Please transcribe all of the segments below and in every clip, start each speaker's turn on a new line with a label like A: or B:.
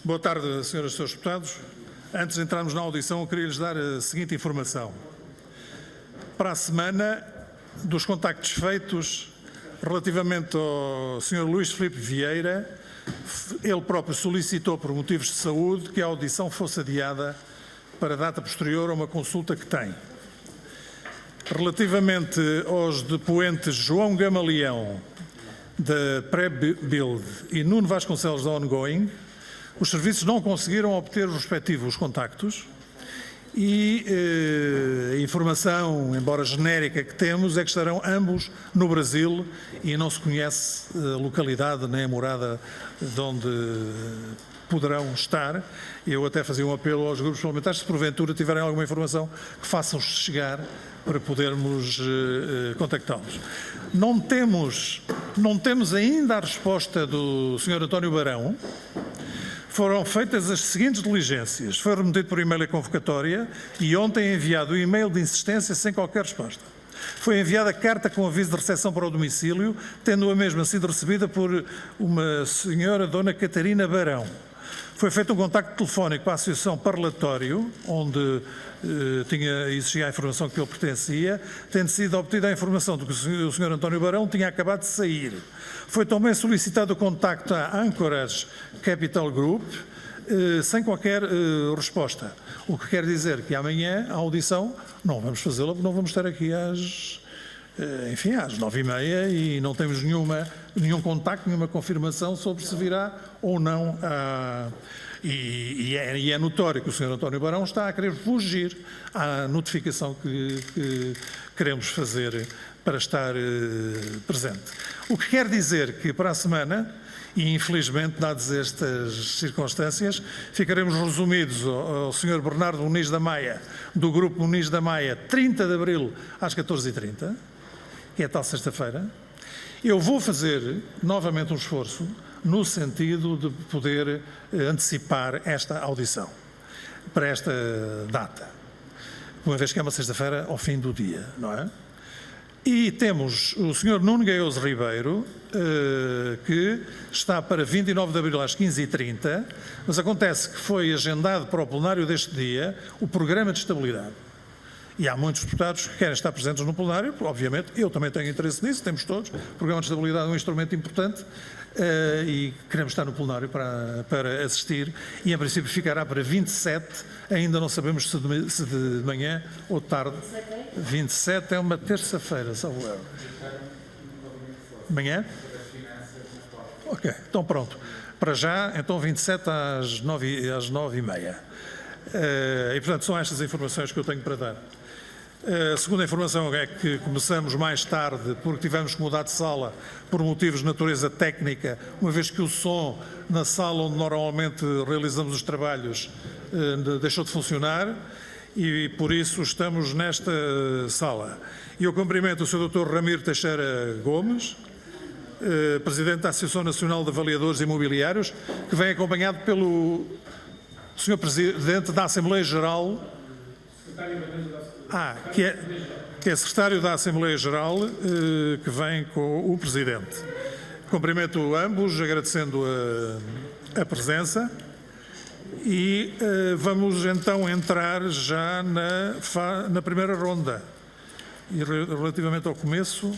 A: Boa tarde, senhoras e senhores deputados. Antes de entrarmos na audição, eu queria lhes dar a seguinte informação. Para a semana, dos contactos feitos relativamente ao Sr. Luís Filipe Vieira, ele próprio solicitou, por motivos de saúde, que a audição fosse adiada para data posterior a uma consulta que tem. Relativamente aos depoentes João Gamaleão, da Pré-Build, e Nuno Vasconcelos, da Ongoing, os serviços não conseguiram obter os respectivos contactos e a informação, embora genérica, que temos é que estarão ambos no Brasil e não se conhece a localidade nem a morada de onde poderão estar. Eu até fazia um apelo aos grupos parlamentares, se porventura tiverem alguma informação, que façam chegar para podermos contactá-los. Não temos ainda a resposta do Sr. António Barão. Foram feitas as seguintes diligências. Foi remetido por e-mail a convocatória e ontem enviado o e-mail de insistência sem qualquer resposta. Foi enviada carta com aviso de recepção para o domicílio, tendo a mesma sido recebida por uma senhora, Dona Catarina Barão. Foi feito um contacto telefónico para a Associação Parlatório, onde existia a informação que ele pertencia, tendo sido obtida a informação de que o Sr. António Barão tinha acabado de sair. Foi também solicitado o contacto à Anchorage Capital Group, sem qualquer resposta. O que quer dizer que amanhã a audição não vamos fazê-la, porque não vamos estar aqui às 9h30 e não temos nenhum contacto, nenhuma confirmação sobre se virá ou não. E é notório que o Sr. António Barão está a querer fugir à notificação que queremos fazer para estar presente. O que quer dizer que para a semana, e infelizmente, dadas estas circunstâncias, ficaremos resumidos ao Sr. Bernardo Muniz da Maia, do Grupo Muniz da Maia, 30 de abril às 14h30, que é tal sexta-feira. Eu vou fazer novamente um esforço no sentido de poder antecipar esta audição para esta data, uma vez que é uma sexta-feira ao fim do dia, não é? E temos o Sr. Nuno Gaioso Ribeiro, que está para 29 de abril às 15h30, mas acontece que foi agendado para o plenário deste dia o programa de estabilidade. E há muitos deputados que querem estar presentes no plenário, obviamente, eu também tenho interesse nisso, temos todos. O programa de estabilidade é um instrumento importante e queremos estar no plenário para assistir e, em princípio, ficará para 27, ainda não sabemos se de manhã ou de tarde. 27 é uma terça-feira, salvo erro. Manhã? Ok, então pronto. Para já, então 27 às 9h30. E, portanto, são estas informações que eu tenho para dar. A segunda informação é que começamos mais tarde porque tivemos que mudar de sala por motivos de natureza técnica, uma vez que o som na sala onde normalmente realizamos os trabalhos deixou de funcionar e por isso estamos nesta sala. E eu cumprimento o Sr. Dr. Ramiro Teixeira Gomes, Presidente da Associação Nacional de Avaliadores Imobiliários, que vem acompanhado pelo Sr. Presidente da Assembleia Geral, que é Secretário da Assembleia Geral, que vem com o Presidente. Cumprimento ambos, agradecendo a presença e vamos então entrar já na primeira ronda. E relativamente ao começo...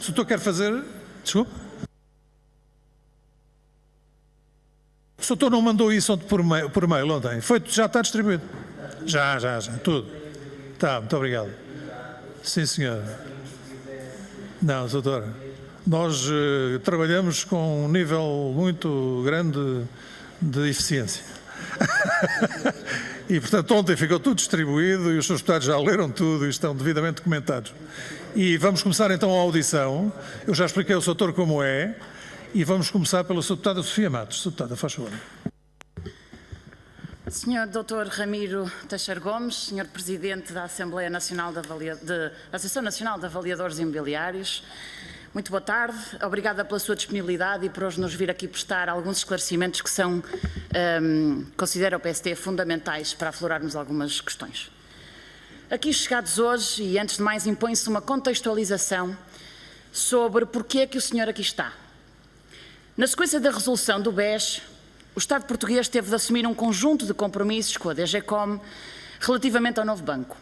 A: Se o doutor quer fazer... Desculpe. O doutor não mandou isso por mail ontem? Já está distribuído? Já, tudo. Tá, muito obrigado. Sim, senhor. Não, doutor. Nós trabalhamos com um nível muito grande de eficiência. E, portanto, ontem ficou tudo distribuído e os seus deputados já leram tudo e estão devidamente documentados. E vamos começar então a audição. Eu já expliquei ao Sr. Doutor como é e vamos começar pela Sra. Deputada Sofia Matos. Sra. Deputada, faz favor.
B: Sr. Dr. Ramiro Teixeira Gomes, Sr. Presidente da Assembleia Nacional da Associação Nacional de Avaliadores Imobiliários, Muito boa tarde, obrigada pela sua disponibilidade e por hoje nos vir aqui prestar alguns esclarecimentos que são, considera o PST, fundamentais para aflorarmos algumas questões. Aqui chegados hoje, e antes de mais, impõe-se uma contextualização sobre porque é que o senhor aqui está. Na sequência da resolução do BES, o Estado português teve de assumir um conjunto de compromissos com a DGCOM relativamente ao novo banco.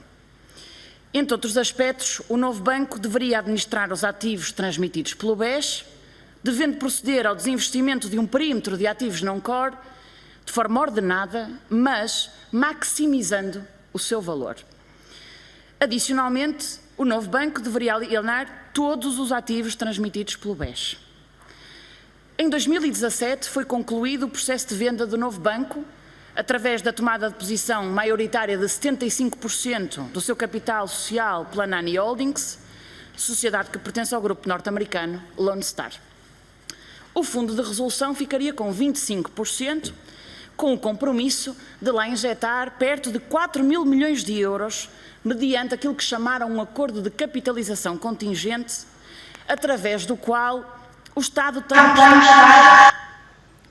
B: Entre outros aspectos, o novo banco deveria administrar os ativos transmitidos pelo BES, devendo proceder ao desinvestimento de um perímetro de ativos não-core de forma ordenada, mas maximizando o seu valor. Adicionalmente, o novo banco deveria alienar todos os ativos transmitidos pelo BES. Em 2017 foi concluído o processo de venda do novo banco, através da tomada de posição maioritária de 75% do seu capital social pela Nani Holdings, sociedade que pertence ao grupo norte-americano Lone Star. O fundo de resolução ficaria com 25%, com o compromisso de lá injetar perto de 4 mil milhões de euros, mediante aquilo que chamaram um acordo de capitalização contingente, através do qual o Estado tem que estar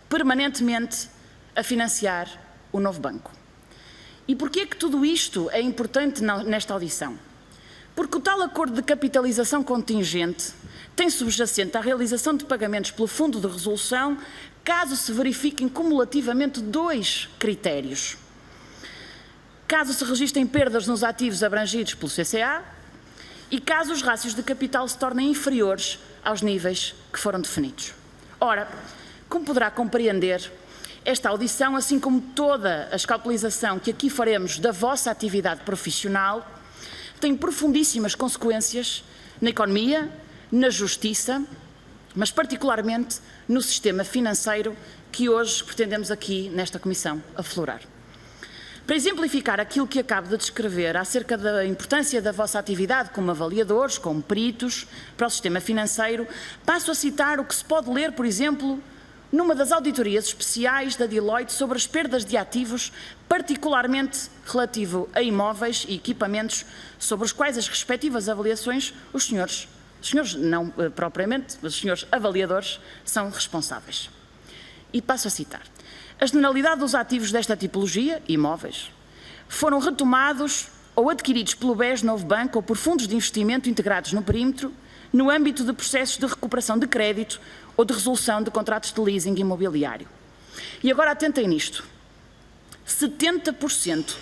B: permanentemente a financiar o novo banco. E porquê é que tudo isto é importante nesta audição? Porque o tal acordo de capitalização contingente tem subjacente a realização de pagamentos pelo Fundo de Resolução, caso se verifiquem cumulativamente dois critérios. Caso se registrem perdas nos ativos abrangidos pelo CCA e caso os rácios de capital se tornem inferiores aos níveis que foram definidos. Ora, como poderá compreender, esta audição, assim como toda a escalpelização que aqui faremos da vossa atividade profissional, tem profundíssimas consequências na economia, na justiça, mas particularmente no sistema financeiro que hoje pretendemos aqui nesta comissão aflorar. Para exemplificar aquilo que acabo de descrever acerca da importância da vossa atividade como avaliadores, como peritos, para o sistema financeiro, passo a citar o que se pode ler, por exemplo, numa das auditorias especiais da Deloitte sobre as perdas de ativos, particularmente relativo a imóveis e equipamentos, sobre os quais as respectivas avaliações, os senhores não propriamente, mas os senhores avaliadores são responsáveis. E passo a citar. A generalidade dos ativos desta tipologia, imóveis, foram retomados ou adquiridos pelo BES Novo Banco ou por fundos de investimento integrados no perímetro, no âmbito de processos de recuperação de crédito ou de resolução de contratos de leasing imobiliário. E agora atentem nisto. 70%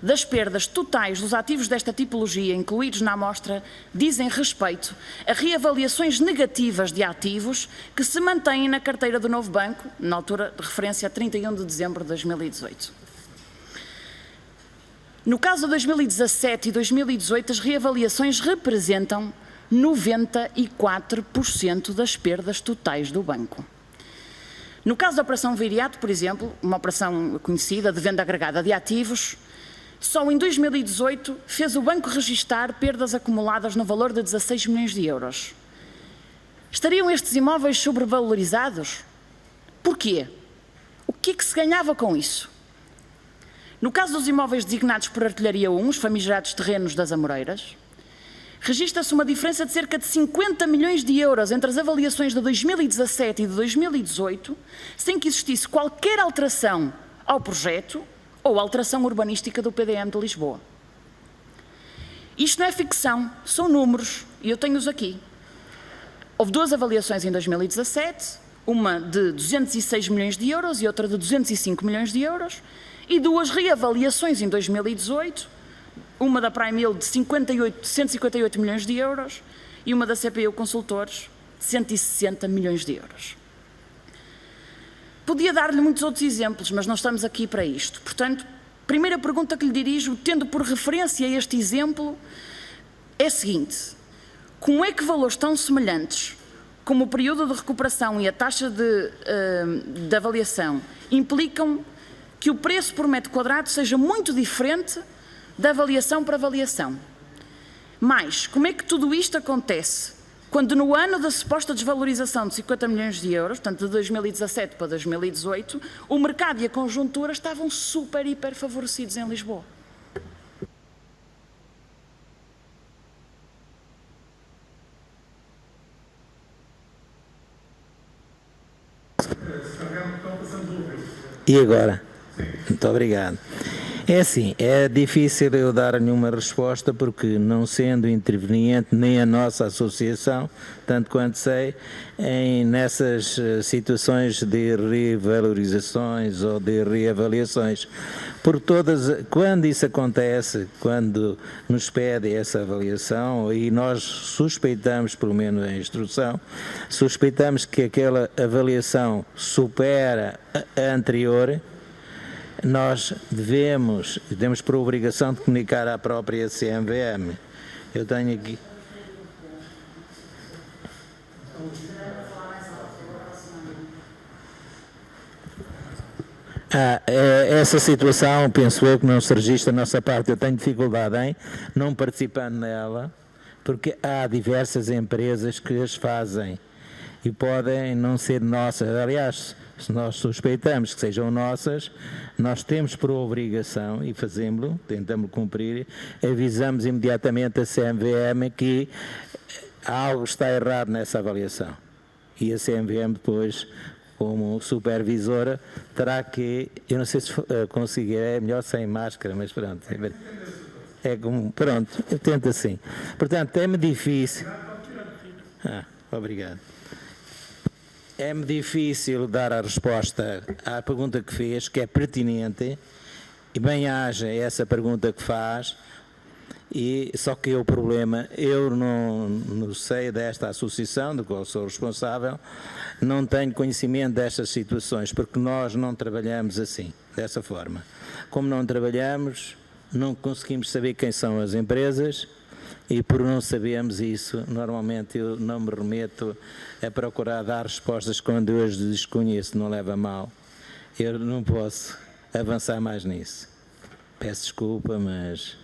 B: das perdas totais dos ativos desta tipologia incluídos na amostra dizem respeito a reavaliações negativas de ativos que se mantêm na carteira do novo banco, na altura de referência a 31 de dezembro de 2018. No caso de 2017 e 2018, as reavaliações representam 94% das perdas totais do banco. No caso da Operação Viriato, por exemplo, uma operação conhecida de venda agregada de ativos, só em 2018 fez o banco registar perdas acumuladas no valor de 16 milhões de euros. Estariam estes imóveis sobrevalorizados? Porquê? O que é que se ganhava com isso? No caso dos imóveis designados por Artilharia 1, os famigerados terrenos das Amoreiras, registra-se uma diferença de cerca de 50 milhões de euros entre as avaliações de 2017 e de 2018, sem que existisse qualquer alteração ao projeto ou alteração urbanística do PDM de Lisboa. Isto não é ficção, são números, e eu tenho-os aqui. Houve duas avaliações em 2017, uma de 206 milhões de euros e outra de 205 milhões de euros, e duas reavaliações em 2018, uma da Prime Hill de 158 milhões de euros e uma da CPU Consultores de 160 milhões de euros. Podia dar-lhe muitos outros exemplos, mas não estamos aqui para isto. Portanto, primeira pergunta que lhe dirijo, tendo por referência este exemplo, é a seguinte: como é que valores tão semelhantes como o período de recuperação e a taxa de avaliação implicam que o preço por metro quadrado seja muito diferente da avaliação para avaliação? Mas, como é que tudo isto acontece quando no ano da suposta desvalorização de 50 milhões de euros, portanto de 2017 para 2018, o mercado e a conjuntura estavam super, hiper favorecidos em Lisboa?
C: E agora? Muito obrigado. É assim, é difícil eu dar nenhuma resposta porque, não sendo interveniente nem a nossa associação, tanto quanto sei, nessas situações de revalorizações ou de reavaliações. Por todas, quando isso acontece, quando nos pede essa avaliação, e nós suspeitamos, pelo menos a instrução, suspeitamos que aquela avaliação supera a anterior, nós temos por obrigação de comunicar à própria CMVM. Eu tenho aqui. Essa situação, penso eu, que não se registra da nossa parte. Eu tenho dificuldade em não participar nela, porque há diversas empresas que as fazem e podem não ser nossas. Aliás, se nós suspeitamos que sejam nossas, nós temos por obrigação, e fazemos-lo, tentamos cumprir, avisamos imediatamente a CMVM que algo está errado nessa avaliação. E a CMVM depois, como supervisora, terá que, eu não sei se conseguirei, é melhor sem máscara, mas pronto, pronto, eu tento assim. Portanto, é-me difícil. Obrigado. É-me difícil dar a resposta à pergunta que fez, que é pertinente, e bem-haja essa pergunta que faz, e só que o problema, eu não sei desta associação, do qual sou responsável, não tenho conhecimento destas situações, porque nós não trabalhamos assim, dessa forma. Como não trabalhamos, não conseguimos saber quem são as empresas, e por não sabermos isso, normalmente eu não me remeto a procurar dar respostas quando eu as desconheço, não leva a mal. Eu não posso avançar mais nisso. Peço desculpa, mas...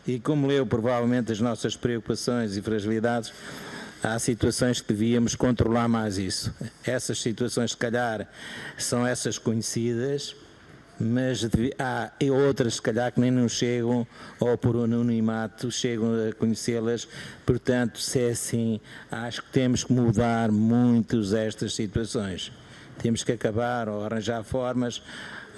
C: E como leu provavelmente as nossas preocupações e fragilidades, há situações que devíamos controlar mais isso. Essas situações, se calhar, são essas conhecidas, mas há outras, se calhar, que nem nos chegam, ou por anonimato, chegam a conhecê-las. Portanto, se é assim, acho que temos que mudar muito estas situações. Temos que acabar ou arranjar formas,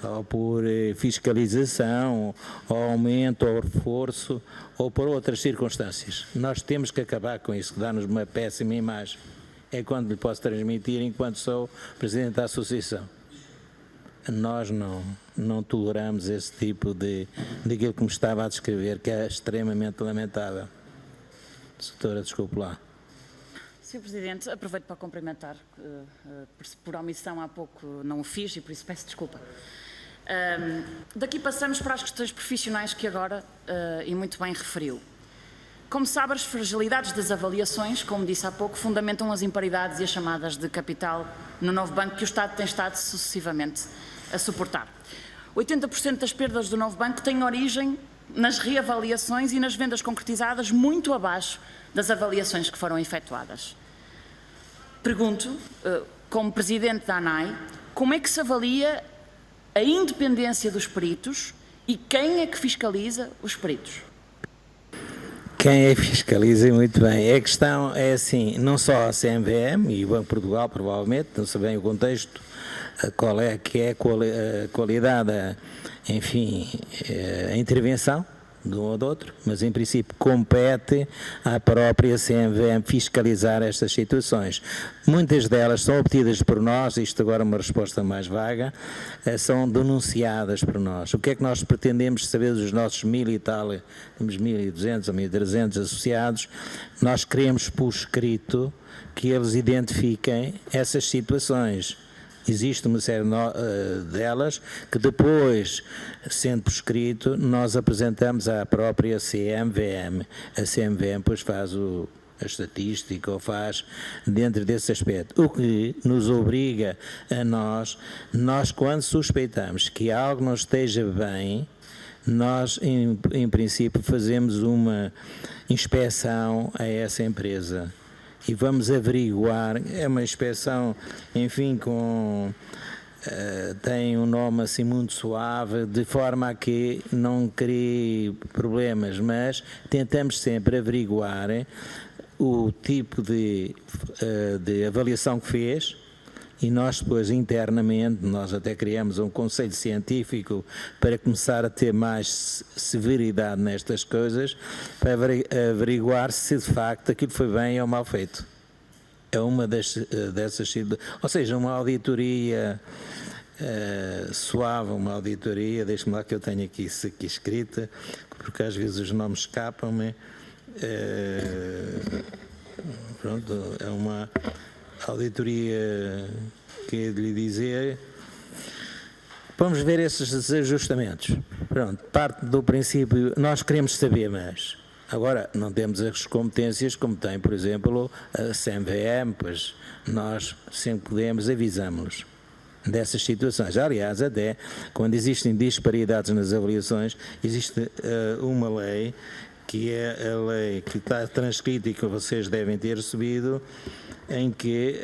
C: ou por fiscalização, ou aumento, ou reforço, ou por outras circunstâncias. Nós temos que acabar com isso, que dá-nos uma péssima imagem. É quando lhe posso transmitir, enquanto sou Presidente da Associação. Nós não toleramos esse tipo daquilo que me estava a descrever, que é extremamente lamentável. Doutora, desculpe lá.
B: Sr. Presidente, aproveito para cumprimentar, por omissão há pouco não o fiz e por isso peço desculpa. Daqui passamos para as questões profissionais que agora, e muito bem, referiu. Como sabe, as fragilidades das avaliações, como disse há pouco, fundamentam as imparidades e as chamadas de capital no novo banco que o Estado tem estado sucessivamente a suportar. 80% das perdas do novo banco têm origem nas reavaliações e nas vendas concretizadas muito abaixo das avaliações que foram efetuadas. Pergunto, como Presidente da ANAI, como é que se avalia a independência dos peritos e quem é que fiscaliza os peritos?
C: Quem é que fiscaliza? Muito bem. A questão é assim, não só a CMVM e o Banco de Portugal, provavelmente, não sei bem o contexto, qual é que é a qualidade, enfim, a intervenção de um ou do outro, mas em princípio compete à própria CMVM fiscalizar estas situações. Muitas delas são obtidas por nós, isto agora é uma resposta mais vaga, são denunciadas por nós. O que é que nós pretendemos saber dos nossos 1000 e tal, temos 1200 ou 1300 associados, nós queremos por escrito que eles identifiquem essas situações. Existe uma série delas que depois, sendo por escrito, nós apresentamos à própria CMVM. A CMVM depois faz a estatística ou faz dentro desse aspecto. O que nos obriga a nós quando suspeitamos que algo não esteja bem, nós em princípio fazemos uma inspeção a essa empresa. E vamos averiguar, é uma inspeção, enfim, tem um nome assim muito suave, de forma a que não crie problemas, mas tentamos sempre averiguar o tipo de avaliação que fez, E nós depois internamente, nós até criamos um conselho científico para começar a ter mais severidade nestas coisas, para averiguar se de facto aquilo foi bem ou mal feito. É uma dessas, ou seja, uma auditoria suave, uma auditoria, deixe-me lá que eu tenho aqui isso aqui escrita, porque às vezes os nomes escapam-me. Pronto, é uma auditoria que é de lhe dizer. Vamos ver esses ajustamentos. Pronto, parte do princípio, nós queremos saber mais. Agora, não temos as competências como tem, por exemplo, a CMVM, pois nós sempre podemos, avisamos-los dessas situações. Aliás, até quando existem disparidades nas avaliações, existe uma lei, que é a lei que está transcrita e que vocês devem ter recebido, em que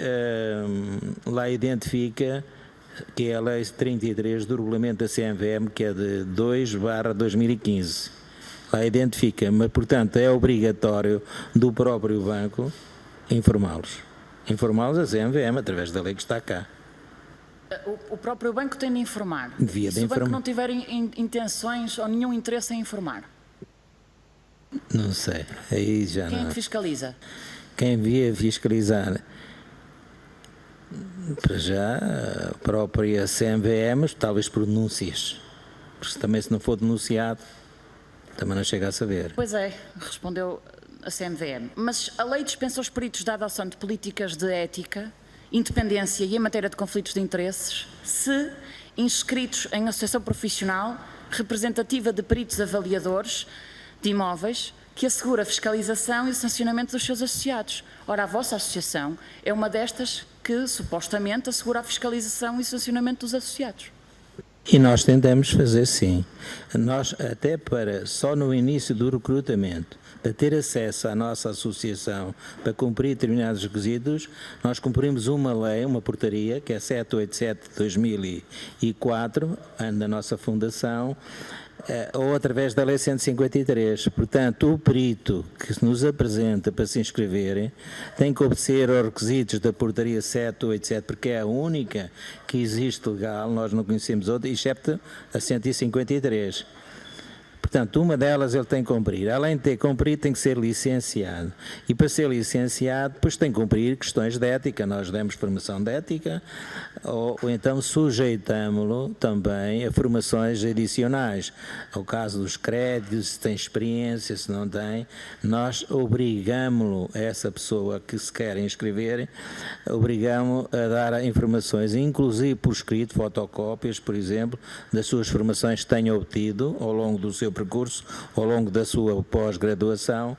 C: lá identifica, que é a lei 33 do regulamento da CMVM, que é de 2/2015. Lá identifica, mas portanto é obrigatório do próprio banco informá-los. Informá-los a CMVM através da lei que está cá.
B: O próprio banco tem de informar.
C: Devia de
B: Se o banco
C: informar.
B: não tiver intenções ou nenhum interesse em informar,
C: Não sei, aí já
B: quem é
C: não.
B: que fiscaliza?
C: Quem devia fiscalizar, para já, a própria CMVM, talvez por denúncias, porque também se não for denunciado, também não chega a saber.
B: Pois é, respondeu a CMVM. Mas a lei dispensa os peritos da adoção de políticas de ética, independência e em matéria de conflitos de interesses, se inscritos em associação profissional representativa de peritos avaliadores de imóveis que assegura a fiscalização e o sancionamento dos seus associados. Ora, a vossa associação é uma destas que supostamente assegura a fiscalização e o sancionamento dos associados.
C: E nós tentamos fazer sim. Nós, até para, só no início do recrutamento, para ter acesso à nossa associação, para cumprir determinados requisitos, nós cumprimos uma lei, uma portaria, que é 787 de 2004, ano da nossa fundação, ou através da lei 153. Portanto, o perito que nos apresenta para se inscrever tem que obedecer aos requisitos da portaria 787, porque é a única que existe legal, nós não conhecemos outra, excepto a 153. Portanto, uma delas ele tem que cumprir. Além de ter cumprido, tem que ser licenciado. E para ser licenciado, depois tem que cumprir questões de ética. Nós demos formação de ética, ou então sujeitamos-lo também a formações adicionais. No caso dos créditos, se tem experiência, se não tem, nós obrigamos-lo, essa pessoa que se quer inscrever, obrigamos a dar informações, inclusive por escrito, fotocópias, por exemplo, das suas formações que tenha obtido ao longo do seu percurso, ao longo da sua pós-graduação,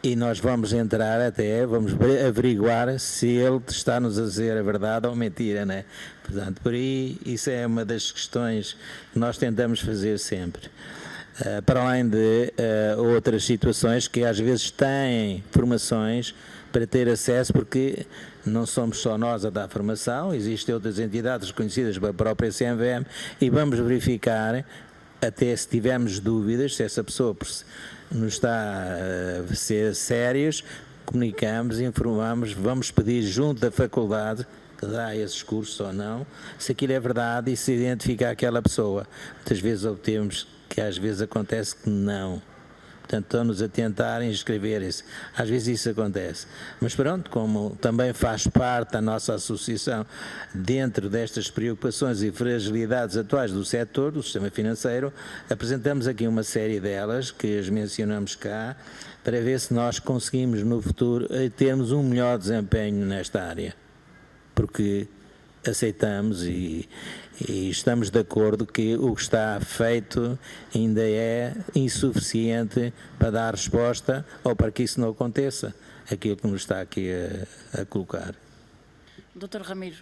C: e nós vamos entrar até, vamos averiguar se ele está-nos a dizer a verdade ou mentira, né? Portanto, por aí, isso é uma das questões que nós tentamos fazer sempre. Para além de outras situações que às vezes têm formações para ter acesso, porque não somos só nós a dar formação, existem outras entidades reconhecidas pela própria CMVM, e vamos verificar, até se tivermos dúvidas, se essa pessoa nos está a ser sérios, comunicamos, informamos, vamos pedir junto da faculdade que dá esses cursos ou não, se aquilo é verdade e se identifica aquela pessoa. Muitas vezes obtemos que às vezes acontece que não. Portanto, estão-nos a tentar inscreverem-se. Às vezes isso acontece. Mas pronto, como também faz parte da nossa associação dentro destas preocupações e fragilidades atuais do setor, do sistema financeiro, apresentamos aqui uma série delas, que as mencionamos cá, para ver se nós conseguimos no futuro termos um melhor desempenho nesta área. Porque aceitamos e estamos de acordo que o que está feito ainda é insuficiente para dar resposta ou para que isso não aconteça, aquilo que nos está aqui a colocar.
B: Dr. Ramiro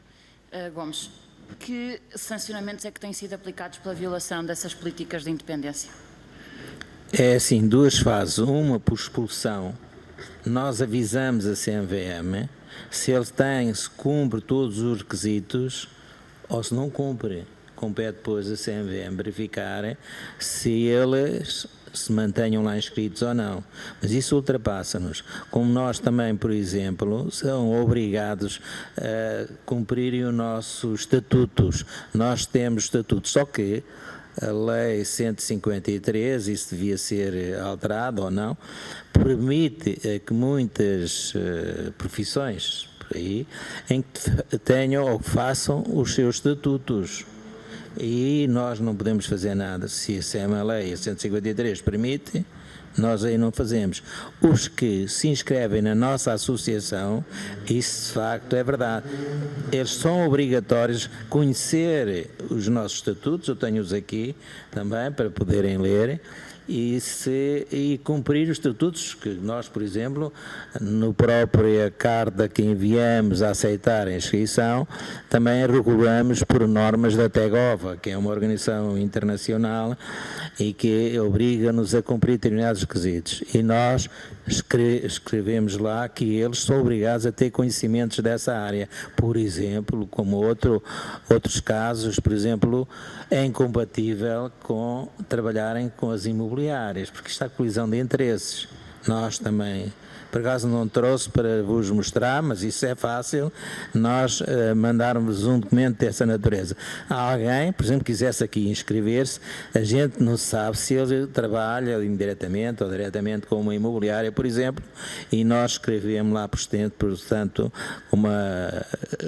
B: Gomes, que sancionamentos é que têm sido aplicados pela violação dessas políticas de independência?
C: É assim, duas fases. Uma por expulsão. Nós avisamos a CMVM se ele se cumpre todos os requisitos, ou se não cumpre, compete depois a CMVM verificar se ele se mantenham lá inscritos ou não, mas isso ultrapassa-nos. Como nós também, por exemplo, são obrigados a cumprirem os nossos estatutos. Nós temos estatutos, só que a Lei 153, isso devia ser alterado ou não, permite que muitas profissões por aí, em que tenham ou façam os seus estatutos. E nós não podemos fazer nada. Se a Lei 153 permite, nós aí não fazemos. Os que se inscrevem na nossa associação, isso de facto é verdade. Eles são obrigatórios conhecer os nossos estatutos, eu tenho-os aqui também para poderem ler, e cumprir os estatutos que nós, por exemplo, no própria carta que enviamos a aceitar a inscrição, também regulamos por normas da TEGOVA, que é uma organização internacional e que obriga-nos a cumprir determinados requisitos. E nós escrevemos lá que eles são obrigados a ter conhecimentos dessa área. Por exemplo, como outros casos, por exemplo, é incompatível com trabalharem com as imobiliárias, porque está a colisão de interesses. Nós também, por acaso não trouxe para vos mostrar, mas isso é fácil, nós mandarmos um documento dessa natureza. Alguém, por exemplo, quisesse aqui inscrever-se, a gente não sabe se ele trabalha indiretamente ou diretamente com uma imobiliária, por exemplo, e nós escrevemos lá, portanto,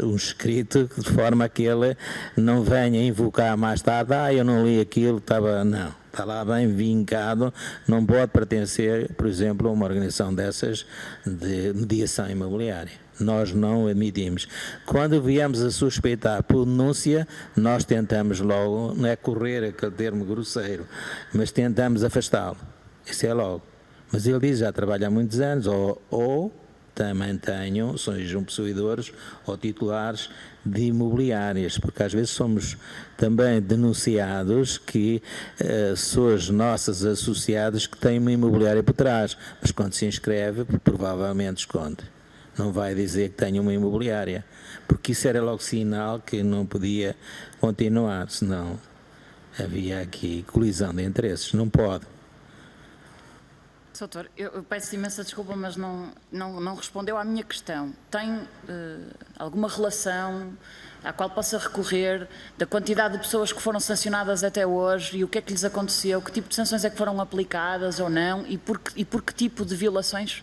C: um escrito de forma que ele não venha invocar mais tarde, eu não li aquilo, não. Está lá bem vincado, não pode pertencer, por exemplo, a uma organização dessas de mediação imobiliária. Nós não admitimos. Quando viemos a suspeitar por denúncia, nós tentamos logo, não é correr aquele termo grosseiro, mas tentamos afastá-lo. Isso é logo. Mas ele diz, já trabalha há muitos anos, ou também sejam possuidores ou titulares de imobiliárias, porque às vezes somos também denunciados que são as nossas associadas que têm uma imobiliária por trás, mas quando se inscreve, provavelmente esconde. Não vai dizer que tem uma imobiliária, porque isso era logo sinal que não podia continuar, senão havia aqui colisão de interesses. Não pode.
B: Doutor, eu peço imensa desculpa, mas não respondeu à minha questão. Tem alguma relação à qual possa recorrer da quantidade de pessoas que foram sancionadas até hoje e o que é que lhes aconteceu, que tipo de sanções é que foram aplicadas ou não e por que tipo de violações?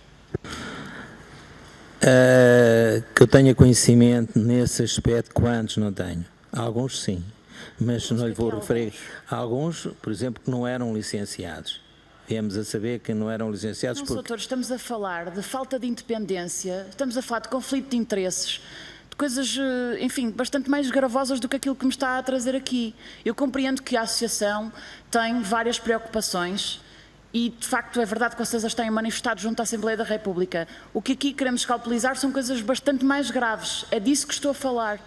C: Que eu tenha conhecimento nesse aspecto, quantos não tenho? Alguns sim, mas não lhe vou referir. Alguns, por exemplo, que não eram licenciados. Viemos a saber que não eram licenciados.
B: Não, doutor, estamos a falar de falta de independência, estamos a falar de conflito de interesses, de coisas, enfim, bastante mais gravosas do que aquilo que me está a trazer aqui. Eu compreendo que a associação tem várias preocupações e, de facto, é verdade que vocês as têm manifestado junto à Assembleia da República. O que aqui queremos escalpelizar são coisas bastante mais graves. É disso que estou a falar.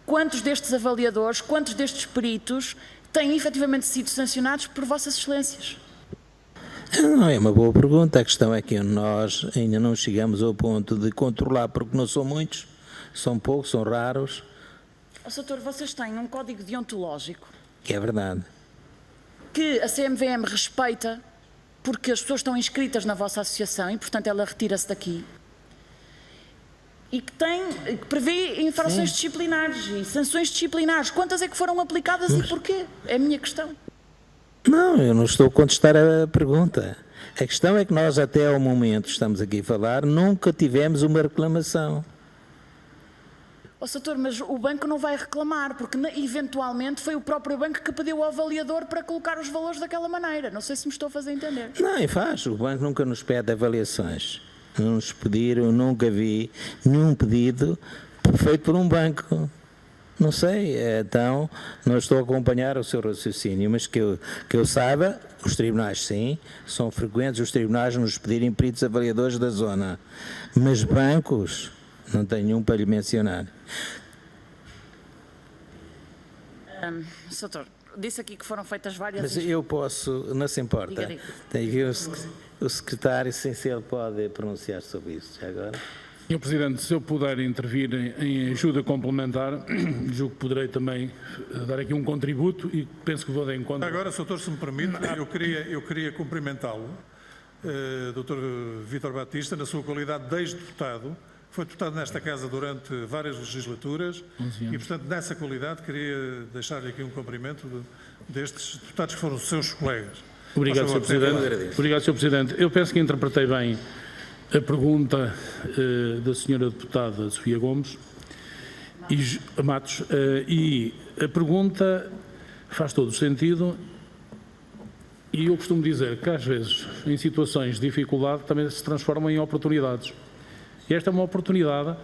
B: Quantos destes avaliadores, quantos destes peritos têm efetivamente sido sancionados por vossas excelências?
C: Não, é uma boa pergunta. A questão é que nós ainda não chegamos ao ponto de controlar, porque não são muitos, são poucos, são raros.
B: Doutor, vocês têm um código deontológico.
C: Que é verdade.
B: Que a CMVM respeita, porque as pessoas estão inscritas na vossa associação e, portanto, ela retira-se daqui. E que prevê infrações disciplinares e sanções disciplinares. Quantas é que foram aplicadas e porquê? É a minha questão.
C: Não, eu não estou a contestar a pergunta. A questão é que nós, até ao momento, estamos aqui a falar, nunca tivemos uma reclamação.
B: Doutor, mas o banco não vai reclamar, porque eventualmente foi o próprio banco que pediu ao avaliador para colocar os valores daquela maneira. Não sei se me estou a fazer entender.
C: Não, e faz. O banco nunca nos pede avaliações. Não nos pediram, nunca vi nenhum pedido feito por um banco. Não sei, então não estou a acompanhar o seu raciocínio, mas que eu saiba, os tribunais sim, são frequentes os tribunais nos pedirem peritos avaliadores da zona, mas bancos não tenho nenhum para lhe mencionar.
B: Doutor, disse aqui que foram feitas várias...
C: Mas eu posso, não se importa,
B: Diga.
C: tem que o secretário, sem ser ele pode pronunciar sobre isso, já agora.
D: Sr. Presidente, se eu puder intervir em ajuda complementar, julgo que poderei também dar aqui um contributo e penso que vou dar em conta.
A: Agora, Sr. Doutor, se me permite, eu queria cumprimentá-lo, Dr. Vítor Batista, na sua qualidade de ex-deputado. Foi deputado nesta Casa durante várias legislaturas e, portanto, nessa qualidade, queria deixar-lhe aqui um cumprimento destes deputados que foram seus colegas.
D: Obrigado, Sr. Presidente. Obrigado, Sr. Presidente. Eu penso que interpretei bem a pergunta da senhora deputada Sofia Gomes e Matos, e a pergunta faz todo o sentido, e eu costumo dizer que às vezes em situações de dificuldade também se transformam em oportunidades, e esta é uma oportunidade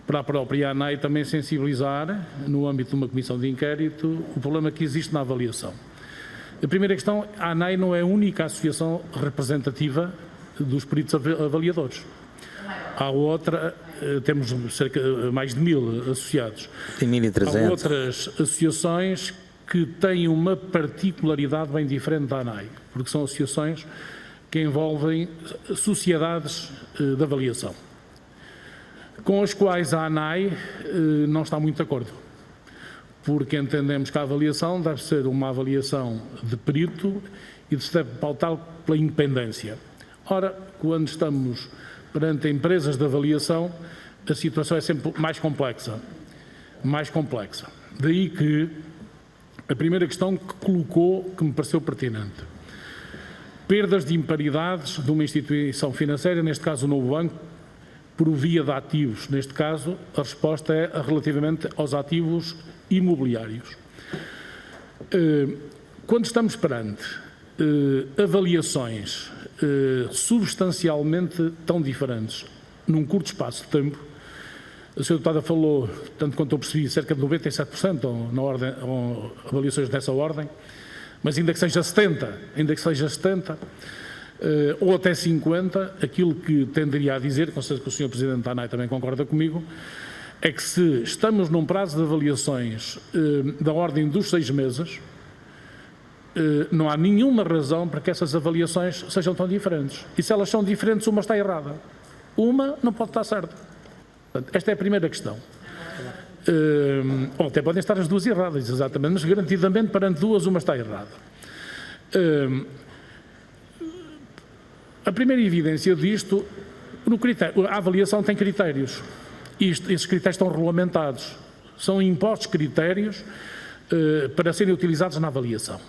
D: para a própria ANAI também sensibilizar, no âmbito de uma comissão de inquérito, o problema que existe na avaliação. A primeira questão, a ANAI não é a única associação representativa dos peritos avaliadores. Há outra, temos cerca de mais de 1000 associados.
C: Tem 1.300.
D: Há outras associações que têm uma particularidade bem diferente da ANAI, porque são associações que envolvem sociedades de avaliação, com as quais a ANAI não está muito de acordo, porque entendemos que a avaliação deve ser uma avaliação de perito e se deve pautar pela independência. Ora, quando estamos perante empresas de avaliação, a situação é sempre mais complexa. Daí que a primeira questão que colocou, que me pareceu pertinente, perdas de imparidades de uma instituição financeira, neste caso o Novo Banco, por via de ativos. Neste caso, a resposta é relativamente aos ativos imobiliários. Quando estamos perante avaliações substancialmente tão diferentes, num curto espaço de tempo, a senhora deputada falou, tanto quanto eu percebi, cerca de 97% na ordem, ou avaliações dessa ordem, mas ainda que seja 70%, ou até 50%, aquilo que tenderia a dizer, com certeza que o Sr. Presidente da ANAI também concorda comigo, é que se estamos num prazo de avaliações da ordem dos 6 meses, não há nenhuma razão para que essas avaliações sejam tão diferentes. E se elas são diferentes, uma está errada. Uma não pode estar certa. Portanto, esta é a primeira questão. Ou até podem estar as duas erradas, exatamente, mas garantidamente perante duas, uma está errada. A primeira evidência disto, a avaliação tem critérios. Esses critérios estão regulamentados. São impostos critérios para serem utilizados na avaliação.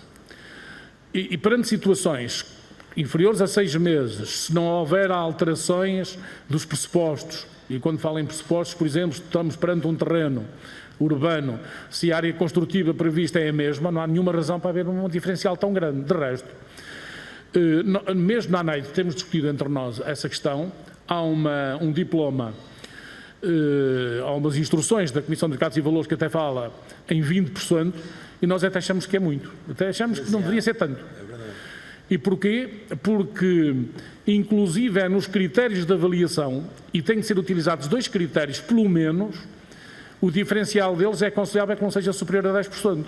D: E perante situações inferiores a 6 meses, se não houver alterações dos pressupostos, e quando falo em pressupostos, por exemplo, estamos perante um terreno urbano, se a área construtiva prevista é a mesma, não há nenhuma razão para haver um diferencial tão grande. De resto, mesmo na ANAI, temos discutido entre nós essa questão, há um diploma, há umas instruções da Comissão de Mercados e Valores que até fala em 20%, e nós até achamos que é muito, até achamos que não deveria ser tanto. E porquê? Porque, inclusive, é nos critérios de avaliação, e têm de ser utilizados 2 critérios, pelo menos, o diferencial deles é aconselhável que não seja superior a 10%.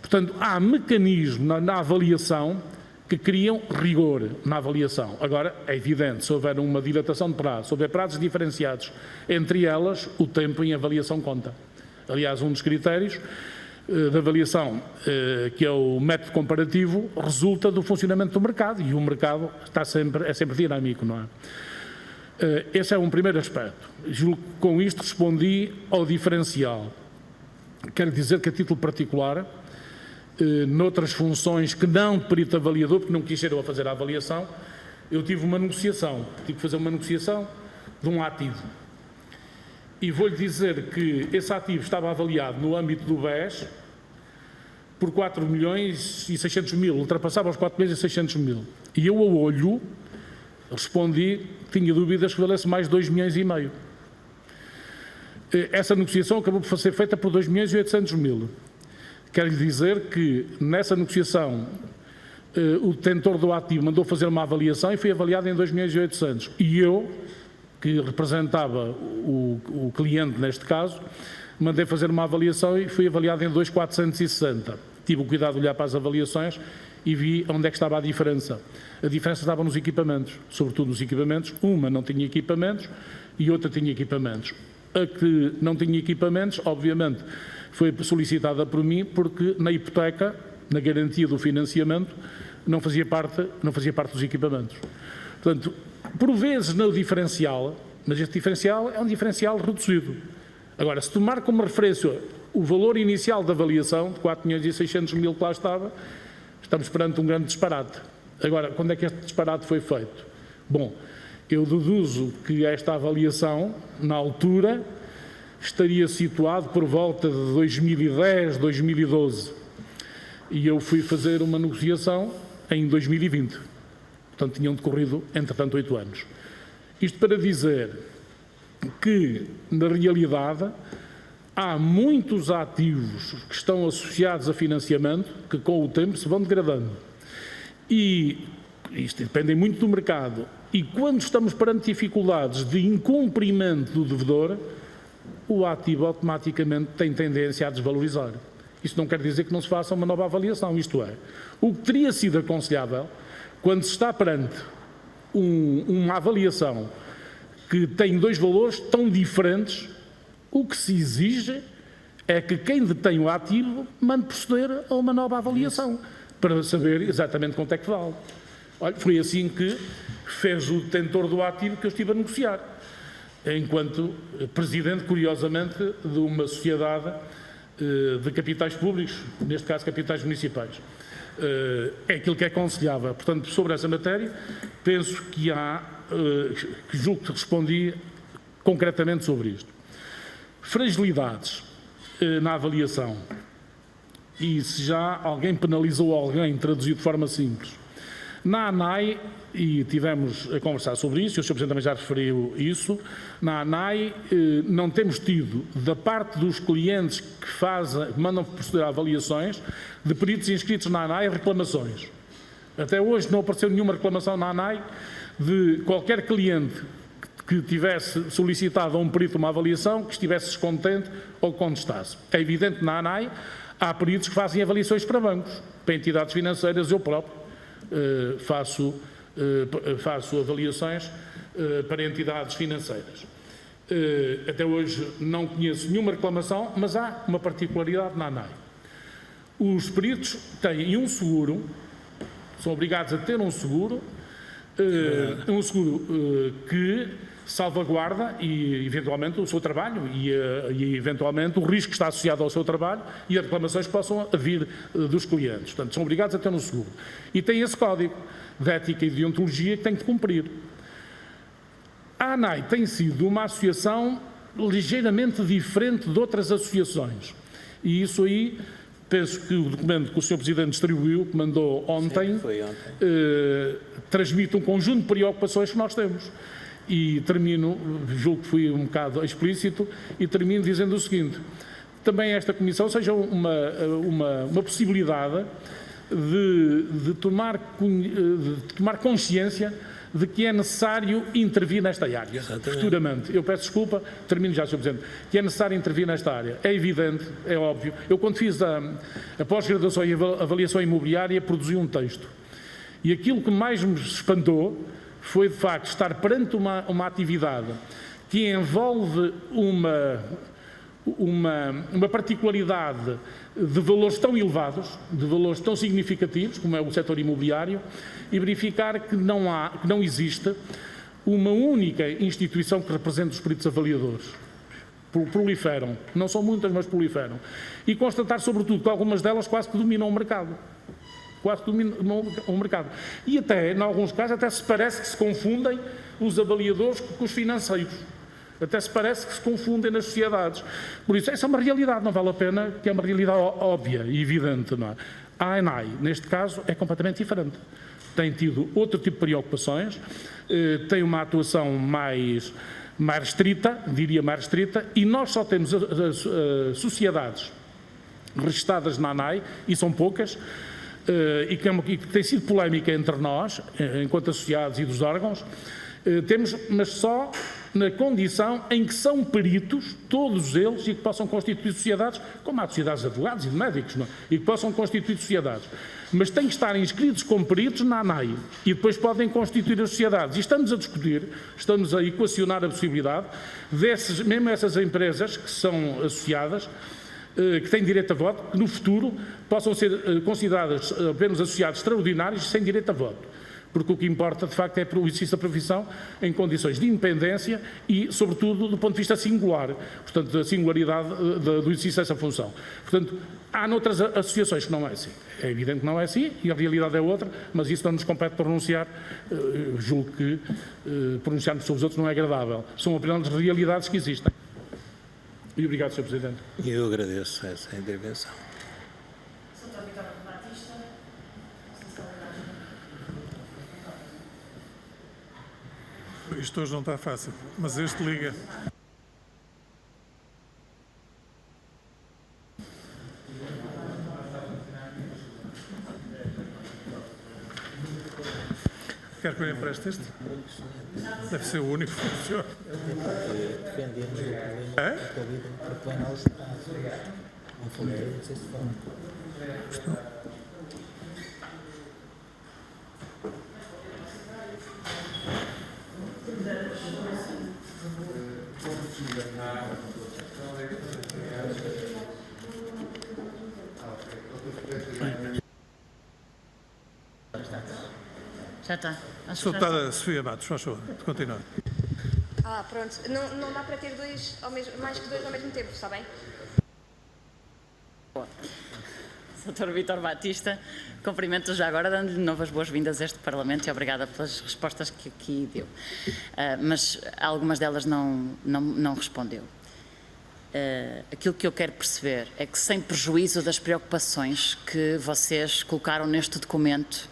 D: Portanto, há mecanismos na avaliação que criam rigor na avaliação. Agora, é evidente, se houver uma dilatação de prazo, se houver prazos diferenciados entre elas, o tempo em avaliação conta. Aliás, um dos critérios de avaliação, que é o método comparativo, resulta do funcionamento do mercado, e o mercado é sempre dinâmico, não é? Esse é um primeiro aspecto. Com isto respondi ao diferencial. Quero dizer que, a título particular, noutras funções que não de perito avaliador, porque não quis ser eu a fazer a avaliação, eu tive que fazer uma negociação de um ativo. E vou-lhe dizer que esse ativo estava avaliado no âmbito do BES por 4.600.000, ultrapassava os 4.600.000. E eu, a olho, respondi que tinha dúvidas que valesse mais 2,5 milhões. Essa negociação acabou por ser feita por 2.800.000. Quero lhe dizer que, nessa negociação, o detentor do ativo mandou fazer uma avaliação e foi avaliado em 2.800.000. E eu, que representava o cliente neste caso, mandei fazer uma avaliação e fui avaliado em 2.460. Tive o cuidado de olhar para as avaliações e vi onde é que estava a diferença. A diferença estava nos equipamentos, sobretudo nos equipamentos. Uma não tinha equipamentos e outra tinha equipamentos. A que não tinha equipamentos, obviamente, foi solicitada por mim porque na hipoteca, na garantia do financiamento, não fazia parte dos equipamentos. Portanto, por vezes no diferencial, mas este diferencial é um diferencial reduzido. Agora, se tomar como referência o valor inicial da avaliação, de 4.600.000 que lá estava, estamos perante um grande disparate. Agora, quando é que este disparate foi feito? Bom, eu deduzo que esta avaliação, na altura, estaria situado por volta de 2010, 2012. E eu fui fazer uma negociação em 2020. Portanto, tinham decorrido, entretanto, 8 anos. Isto para dizer que, na realidade, há muitos ativos que estão associados a financiamento que, com o tempo, se vão degradando. E isto depende muito do mercado. E quando estamos perante dificuldades de incumprimento do devedor, o ativo automaticamente tem tendência a desvalorizar. Isso não quer dizer que não se faça uma nova avaliação, isto é, o que teria sido aconselhável, quando se está perante uma avaliação que tem dois valores tão diferentes, o que se exige é que quem detém o ativo mande proceder a uma nova avaliação, para saber exatamente quanto é que vale. Olha, foi assim que fez o detentor do ativo que eu estive a negociar, enquanto presidente, curiosamente, de uma sociedade de capitais públicos, neste caso capitais municipais. É aquilo que é aconselhável. Portanto, sobre essa matéria, penso que julgo que respondi concretamente sobre isto. Fragilidades na avaliação. E se já alguém penalizou alguém, traduzido de forma simples. Na ANAI, e tivemos a conversar sobre isso, e o Sr. Presidente também já referiu isso, na ANAI não temos tido, da parte dos clientes que mandam proceder a avaliações, de peritos inscritos na ANAI, reclamações. Até hoje não apareceu nenhuma reclamação na ANAI de qualquer cliente que tivesse solicitado a um perito uma avaliação, que estivesse descontente ou contestasse. É evidente que na ANAI há peritos que fazem avaliações para bancos, para entidades financeiras, eu próprio faço avaliações para entidades financeiras. Até hoje não conheço nenhuma reclamação, mas há uma particularidade na ANAI. Os peritos têm um seguro, são obrigados a ter um seguro que salvaguarda e eventualmente o seu trabalho e eventualmente o risco que está associado ao seu trabalho e as reclamações que possam vir dos clientes. Portanto, são obrigados a ter um seguro. E tem esse código de ética e de deontologia que tem que cumprir. A ANAI tem sido uma associação ligeiramente diferente de outras associações. E isso aí, penso que o documento que o Sr. Presidente distribuiu, que mandou ontem, transmite um conjunto de preocupações que nós temos. E termino, julgo que fui um bocado explícito, e termino dizendo o seguinte: também esta Comissão seja uma possibilidade de tomar consciência de que é necessário intervir nesta área, futuramente. Eu peço desculpa, termino já, Sr. Presidente, que é necessário intervir nesta área. É evidente, é óbvio. Eu, quando fiz a pós-graduação em avaliação imobiliária, produzi um texto. E aquilo que mais me espantou foi, de facto, estar perante uma atividade que envolve uma particularidade de valores tão elevados, de valores tão significativos, como é o setor imobiliário, e verificar que não existe uma única instituição que represente os peritos avaliadores. Proliferam. Não são muitas, mas proliferam. E constatar, sobretudo, que algumas delas quase que dominam o mercado. Quase dominam o mercado. E até, em alguns casos, até se parece que se confundem os avaliadores com os financeiros. Até se parece que se confundem nas sociedades. Por isso, essa é uma realidade, não vale a pena, que é uma realidade óbvia e evidente. Não é? A ANAI, neste caso, é completamente diferente. Tem tido outro tipo de preocupações, tem uma atuação mais restrita, diria mais restrita, e nós só temos sociedades registadas na ANAI, e são poucas, e que tem sido polémica entre nós, enquanto associados e dos órgãos, temos, mas só na condição em que são peritos, todos eles, e que possam constituir sociedades, como há sociedades de advogados e de médicos, não é? E que possam constituir sociedades. Mas têm que estar inscritos como peritos na ANAI e depois podem constituir as sociedades. E estamos a discutir, estamos a equacionar a possibilidade dessas, mesmo essas empresas que são associadas, que têm direito a voto, que no futuro possam ser consideradas apenas associados extraordinários sem direito a voto. Porque o que importa, de facto, é o exercício da profissão em condições de independência e, sobretudo, do ponto de vista singular, portanto, da singularidade do exercício dessa função. Portanto, há noutras associações que não é assim. É evidente que não é assim e a realidade é outra, mas isso não nos compete pronunciar. Julgo que pronunciarmos sobre os outros não é agradável. São apenas realidades que existem. E obrigado, Sr. Presidente.
C: Eu agradeço essa intervenção.
A: Isto hoje não está fácil, mas este liga. Quer que eu empreste este? Deve ser o único que funciona.
C: Defendemos o problema
A: É?
C: porque vai na hospedagem. Não foi, não sei se foi.
B: Já está.
A: Deputada Sofia Matos, faz favor, continua.
E: Pronto. Não dá para ter mais que dois ao mesmo tempo, está bem?
B: Sr. Vítor Batista, cumprimento já agora, dando-lhe de novo as boas-vindas a este Parlamento e obrigada pelas respostas que aqui deu. Mas algumas delas não respondeu. Aquilo que eu quero perceber é que, sem prejuízo das preocupações que vocês colocaram neste documento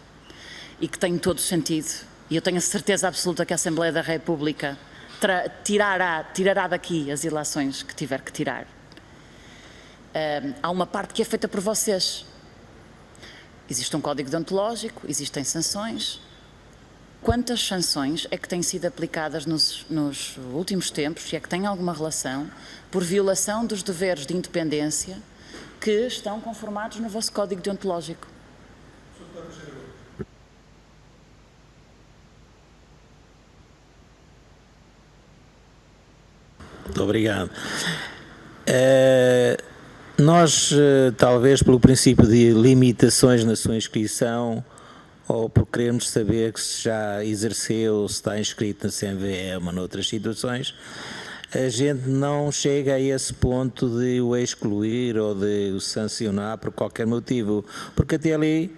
B: e que têm todo o sentido, e eu tenho a certeza absoluta que a Assembleia da República tirará daqui as ilações que tiver que tirar. Há uma parte que é feita por vocês. Existe um código deontológico, existem sanções. Quantas sanções é que têm sido aplicadas nos últimos tempos, e é que têm alguma relação, por violação dos deveres de independência que estão conformados no vosso código deontológico?
C: Muito obrigado. Nós, talvez pelo princípio de limitações na sua inscrição, ou por querermos saber que se já exerceu, se está inscrito na CMVM ou noutras situações, a gente não chega a esse ponto de o excluir ou de o sancionar por qualquer motivo, porque até ali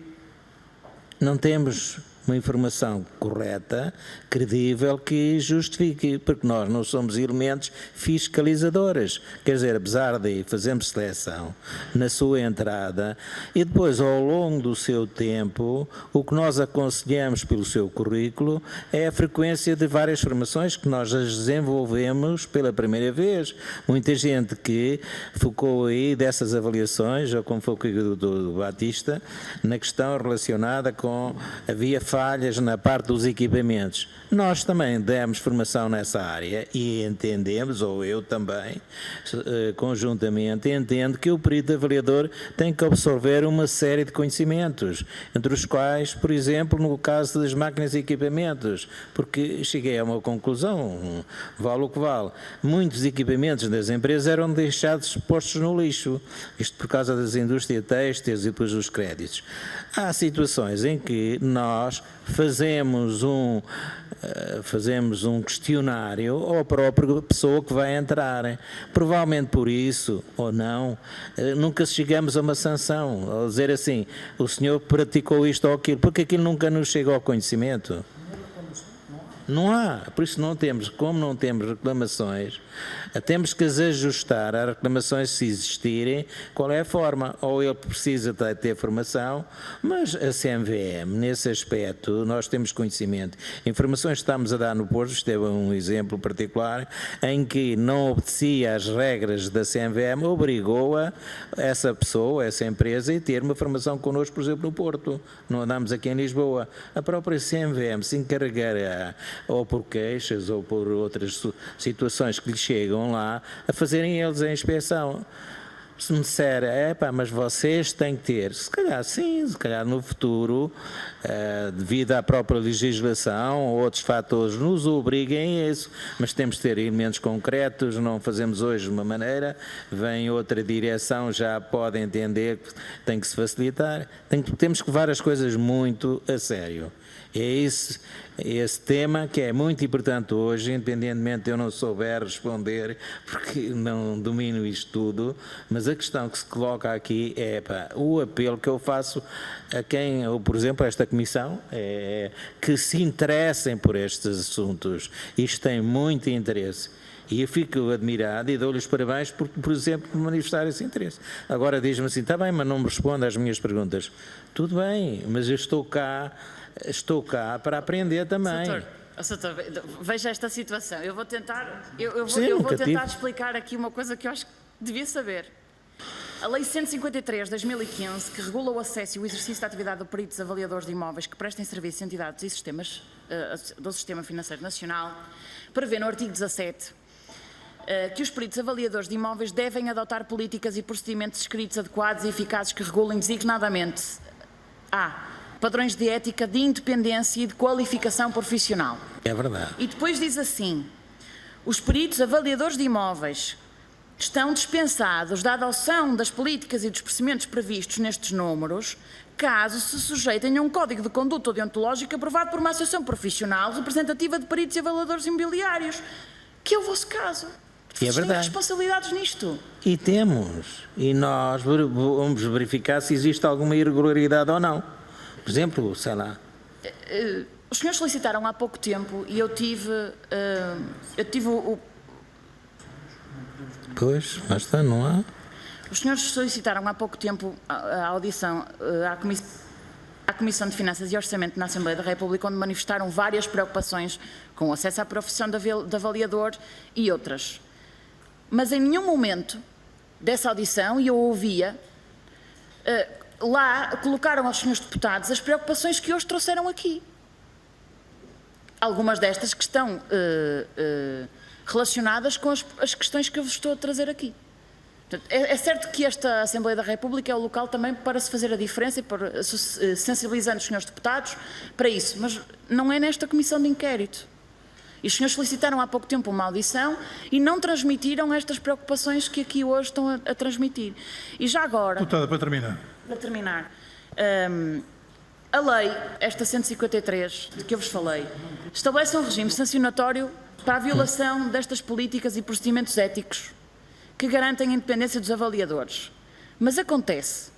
C: não temos uma informação correta, credível, que justifique, porque nós não somos elementos fiscalizadores. Quer dizer, apesar de fazermos seleção na sua entrada e depois, ao longo do seu tempo, o que nós aconselhamos pelo seu currículo é a frequência de várias formações que nós as desenvolvemos pela primeira vez. Muita gente que focou aí dessas avaliações, ou como foi o do Batista, na questão relacionada com havia falhas na parte dos equipamentos. Nós também demos formação nessa área e entendemos, ou eu também, conjuntamente, entendo que o perito avaliador tem que absorver uma série de conhecimentos, entre os quais, por exemplo, no caso das máquinas e equipamentos, porque cheguei a uma conclusão, vale o que vale, muitos equipamentos das empresas eram deixados postos no lixo, isto por causa das indústrias têxteis e depois dos créditos. Há situações em que nós fazemos um questionário à própria pessoa que vai entrar. Provavelmente por isso, ou não, nunca chegamos a uma sanção, ou dizer assim, o senhor praticou isto ou aquilo, porque aquilo nunca nos chega ao conhecimento. Não há, por isso não temos, como não temos reclamações, temos que as ajustar às reclamações se existirem, qual é a forma, ou ele precisa ter formação, mas a CMVM, nesse aspecto, nós temos conhecimento. Informações que estamos a dar no Porto, isto é um exemplo particular, em que não obedecia às regras da CMVM, obrigou-a, essa pessoa, essa empresa, a ter uma formação connosco, por exemplo, no Porto. Não andamos aqui em Lisboa. A própria CMVM se encarregará ou por queixas, ou por outras situações que lhes chegam lá, a fazerem eles a inspeção. Se me disser, mas vocês têm que ter, se calhar sim, se calhar no futuro, devido à própria legislação ou outros fatores, nos obriguem a isso, mas temos de ter elementos concretos, não fazemos hoje de uma maneira, vem outra direção, já pode entender que tem que se facilitar, temos que levar as coisas muito a sério. É esse tema que é muito importante hoje, independentemente de eu não souber responder, porque não domino isto tudo, mas a questão que se coloca aqui é o apelo que eu faço a quem, ou, por exemplo, esta comissão, é que se interessem por estes assuntos. Isto tem muito interesse. E eu fico admirado e dou-lhes parabéns por exemplo, por manifestar esse interesse. Agora diz-me assim, está bem, mas não me responde às minhas perguntas. Tudo bem, mas eu estou cá para aprender também.
B: Soutor, veja esta situação. Eu vou tentar,
C: Sim,
B: eu vou tentar explicar aqui uma coisa que eu acho que devia saber. A Lei 153 de 2015, que regula o acesso e o exercício da atividade de peritos avaliadores de imóveis que prestem serviço a entidades e sistemas do Sistema Financeiro Nacional, prevê no artigo 17 que os peritos avaliadores de imóveis devem adotar políticas e procedimentos escritos adequados e eficazes que regulem designadamente padrões de ética, de independência e de qualificação profissional.
C: É verdade.
B: E depois diz assim, os peritos avaliadores de imóveis estão dispensados da adoção das políticas e dos procedimentos previstos nestes números, caso se sujeitem a um código de conduta deontológica aprovado por uma associação profissional representativa de peritos e avaliadores imobiliários, que é o vosso caso. Vocês têm responsabilidades nisto.
C: E temos. E nós vamos verificar se existe alguma irregularidade ou não. Por exemplo, sei lá.
B: Os senhores solicitaram há pouco tempo e eu tive o...
C: Pois, mas está, não há?
B: Os senhores solicitaram há pouco tempo a audição à Comissão de Finanças e Orçamento na Assembleia da República, onde manifestaram várias preocupações com o acesso à profissão de avaliador e outras. Mas em nenhum momento dessa audição, e eu ouvia, lá colocaram aos senhores deputados as preocupações que hoje trouxeram aqui. Algumas destas que estão relacionadas com as questões que eu vos estou a trazer aqui. É certo que esta Assembleia da República é o local também para se fazer a diferença e sensibilizando os senhores deputados para isso, mas não é nesta comissão de inquérito. E os senhores solicitaram há pouco tempo uma audição e não transmitiram estas preocupações que aqui hoje estão a transmitir. E já agora...
A: Deputada, para terminar.
B: Para terminar, a lei, esta 153, de que eu vos falei, estabelece um regime sancionatório para a violação destas políticas e procedimentos éticos que garantem a independência dos avaliadores. Mas acontece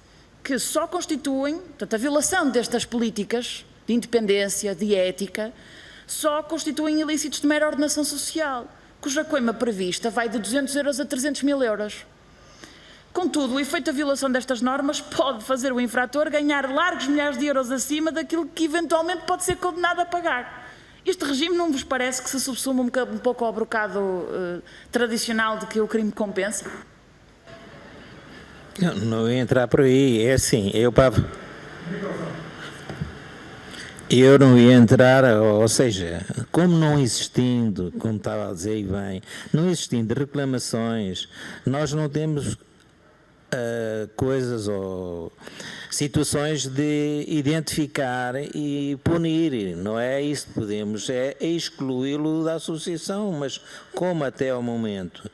B: que só constituem, portanto, a violação destas políticas de independência, de ética, só constituem ilícitos de mera ordenação social, cuja coima prevista vai de 200 euros a 300 mil euros. Contudo, o efeito da violação destas normas pode fazer o infrator ganhar largos milhares de euros acima daquilo que eventualmente pode ser condenado a pagar. Este regime não vos parece que se subsume um pouco ao brocado tradicional de que o crime compensa?
C: Não ia entrar por aí, é assim, eu não ia entrar, ou seja, como não existindo, como estava a dizer bem, não existindo reclamações, nós não temos coisas ou situações de identificar e punir, não é isso que podemos, é excluí-lo da associação, mas como até ao momento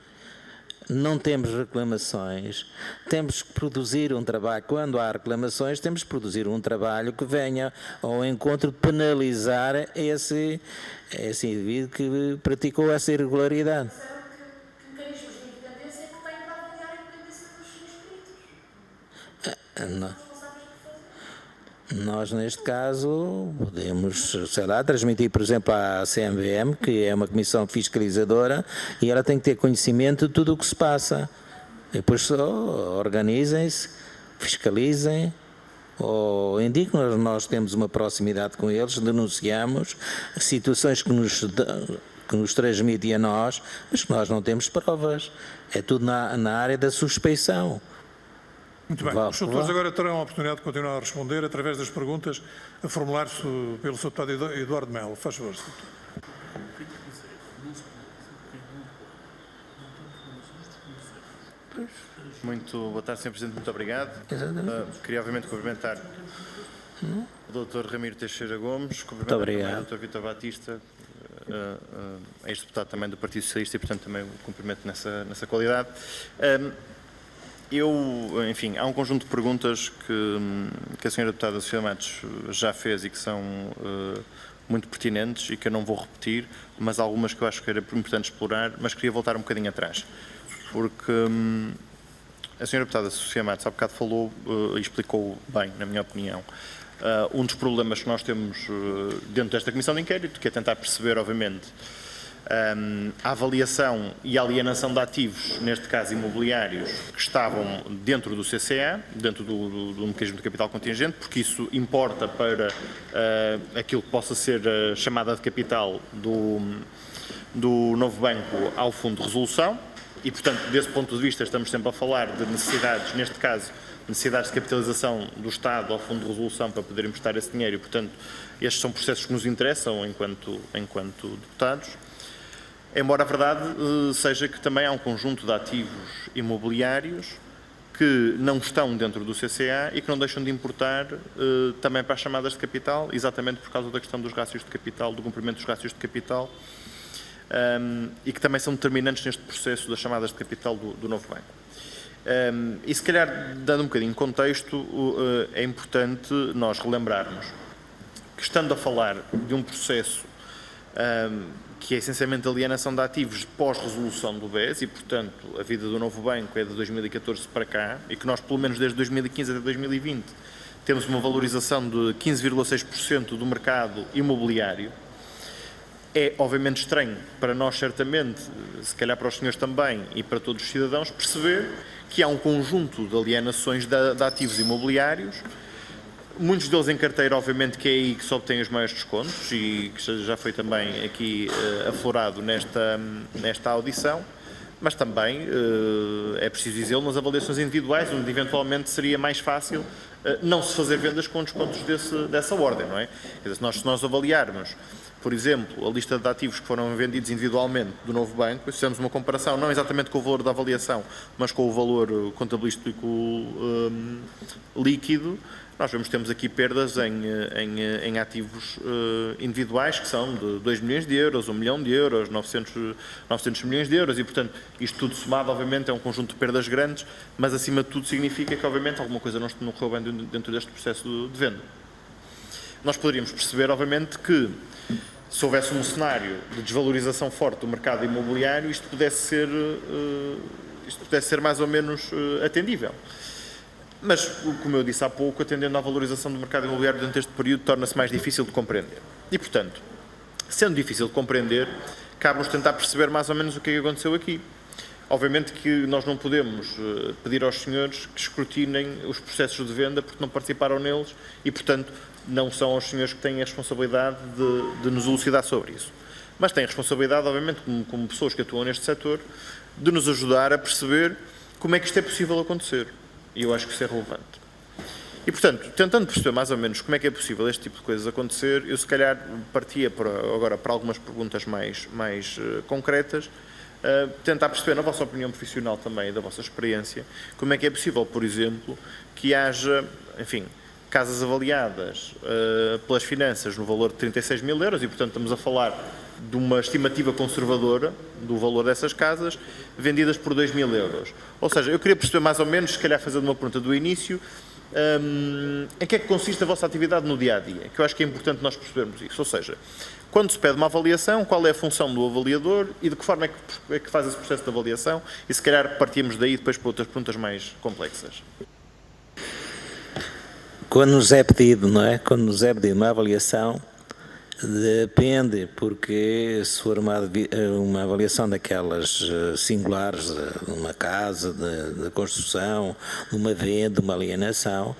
C: não temos reclamações, temos que produzir um trabalho, quando há reclamações temos que produzir um trabalho que venha ao encontro de penalizar esse indivíduo que praticou essa irregularidade. Nós, neste caso, podemos, sei lá, transmitir, por exemplo, à CMVM, que é uma comissão fiscalizadora, e ela tem que ter conhecimento de tudo o que se passa. E depois só organizem-se, fiscalizem, ou indiquem, nós temos uma proximidade com eles, denunciamos situações que nos transmitem a nós, mas que nós não temos provas. É tudo na área da suspeição.
A: Muito bem. Os doutores agora terão a oportunidade de continuar a responder através das perguntas a formular-se pelo Sr. Deputado Eduardo Melo. Faz favor, Sr. Deputado.
F: Muito boa tarde, Sr. Presidente, muito obrigado. Queria obviamente cumprimentar o Dr. Ramiro Teixeira Gomes, cumprimentar também o Dr. Vítor Batista, ex-deputado também do Partido Socialista, e portanto também o cumprimento nessa qualidade. Enfim, há um conjunto de perguntas que a Sra. Deputada Sofia Matos já fez e que são muito pertinentes e que eu não vou repetir, mas algumas que eu acho que era importante explorar, mas queria voltar um bocadinho atrás, porque a Sra. Deputada Sofia Matos há bocado falou e explicou bem, na minha opinião, um dos problemas que nós temos dentro desta Comissão de Inquérito, que é tentar perceber, obviamente, a avaliação e a alienação de ativos, neste caso imobiliários, que estavam dentro do CCA, dentro do mecanismo de capital contingente, porque isso importa para aquilo que possa ser a chamada de capital do novo banco ao Fundo de Resolução, e, portanto, desse ponto de vista estamos sempre a falar de necessidades, neste caso, necessidades de capitalização do Estado ao Fundo de Resolução para poder emprestar esse dinheiro, e, portanto, estes são processos que nos interessam enquanto deputados. Embora a verdade seja que também há um conjunto de ativos imobiliários que não estão dentro do CCA e que não deixam de importar também para as chamadas de capital, exatamente por causa da questão dos rácios de capital, do cumprimento dos rácios de capital, e que também são determinantes neste processo das chamadas de capital do novo banco. E se calhar, dando um bocadinho de contexto, é importante nós relembrarmos que, estando a falar de um processo que é essencialmente a alienação de ativos pós-resolução do BES, e, portanto, a vida do novo banco é de 2014 para cá, e que nós, pelo menos desde 2015 até 2020, temos uma valorização de 15,6% do mercado imobiliário, é obviamente estranho para nós, certamente, se calhar para os senhores também e para todos os cidadãos, perceber que há um conjunto de alienações de ativos imobiliários, muitos deles em carteira, obviamente, que é aí que se obtém os maiores descontos e que já foi também aqui aflorado nesta audição, mas também é preciso dizê-lo nas avaliações individuais, onde eventualmente seria mais fácil não se fazer vendas com descontos dessa ordem, não é? Quer dizer, se nós avaliarmos, por exemplo, a lista de ativos que foram vendidos individualmente do novo banco, se fizermos uma comparação, não exatamente com o valor da avaliação, mas com o valor contabilístico líquido, nós temos aqui perdas em ativos individuais que são de 2 milhões de euros, 1 milhão de euros, 900 milhões de euros, e, portanto, isto tudo somado, obviamente, é um conjunto de perdas grandes, mas, acima de tudo, significa que, obviamente, alguma coisa não correu bem dentro deste processo de venda. Nós poderíamos perceber, obviamente, que se houvesse um cenário de desvalorização forte do mercado imobiliário, isto pudesse ser mais ou menos atendível. Mas, como eu disse há pouco, atendendo à valorização do mercado imobiliário durante este período, torna-se mais difícil de compreender. E, portanto, sendo difícil de compreender, cabe-nos tentar perceber mais ou menos o que é que aconteceu aqui. Obviamente que nós não podemos pedir aos senhores que escrutinem os processos de venda porque não participaram neles e, portanto, não são os senhores que têm a responsabilidade de nos elucidar sobre isso. Mas têm a responsabilidade, obviamente, como pessoas que atuam neste setor, de nos ajudar a perceber como é que isto é possível acontecer. E eu acho que isso é relevante. E, portanto, tentando perceber mais ou menos como é que é possível este tipo de coisas acontecer, eu se calhar partia agora para algumas perguntas mais concretas, tentar perceber, na vossa opinião profissional também, da vossa experiência, como é que é possível, por exemplo, que haja, enfim, casas avaliadas pelas finanças no valor de 36 mil euros e, portanto, estamos a falar de uma estimativa conservadora do valor dessas casas, vendidas por 2 mil euros. Ou seja, eu queria perceber mais ou menos, se calhar fazendo uma pergunta do início, em que é que consiste a vossa atividade no dia-a-dia, que eu acho que é importante nós percebermos isso. Ou seja, quando se pede uma avaliação, qual é a função do avaliador e de que forma é que faz esse processo de avaliação, e se calhar partimos daí depois para outras perguntas mais complexas.
C: Quando nos é pedido, não é? Quando nos é pedido uma avaliação, depende, porque se for uma avaliação daquelas singulares, de uma casa, de construção, de uma venda, de uma alienação,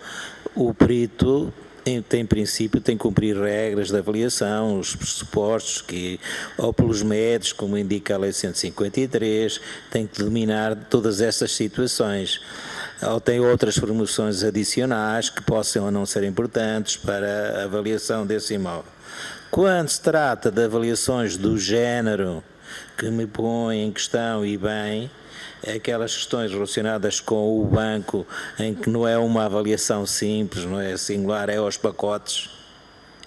C: o perito em princípio tem que cumprir regras de avaliação, os pressupostos que, ou pelos médios, como indica a Lei 153, tem que dominar todas essas situações. Ou tem outras promoções adicionais que possam ou não ser importantes para a avaliação desse imóvel. Quando se trata de avaliações do género que me põe em questão e bem, aquelas questões relacionadas com o banco, em que não é uma avaliação simples, não é singular, é aos pacotes,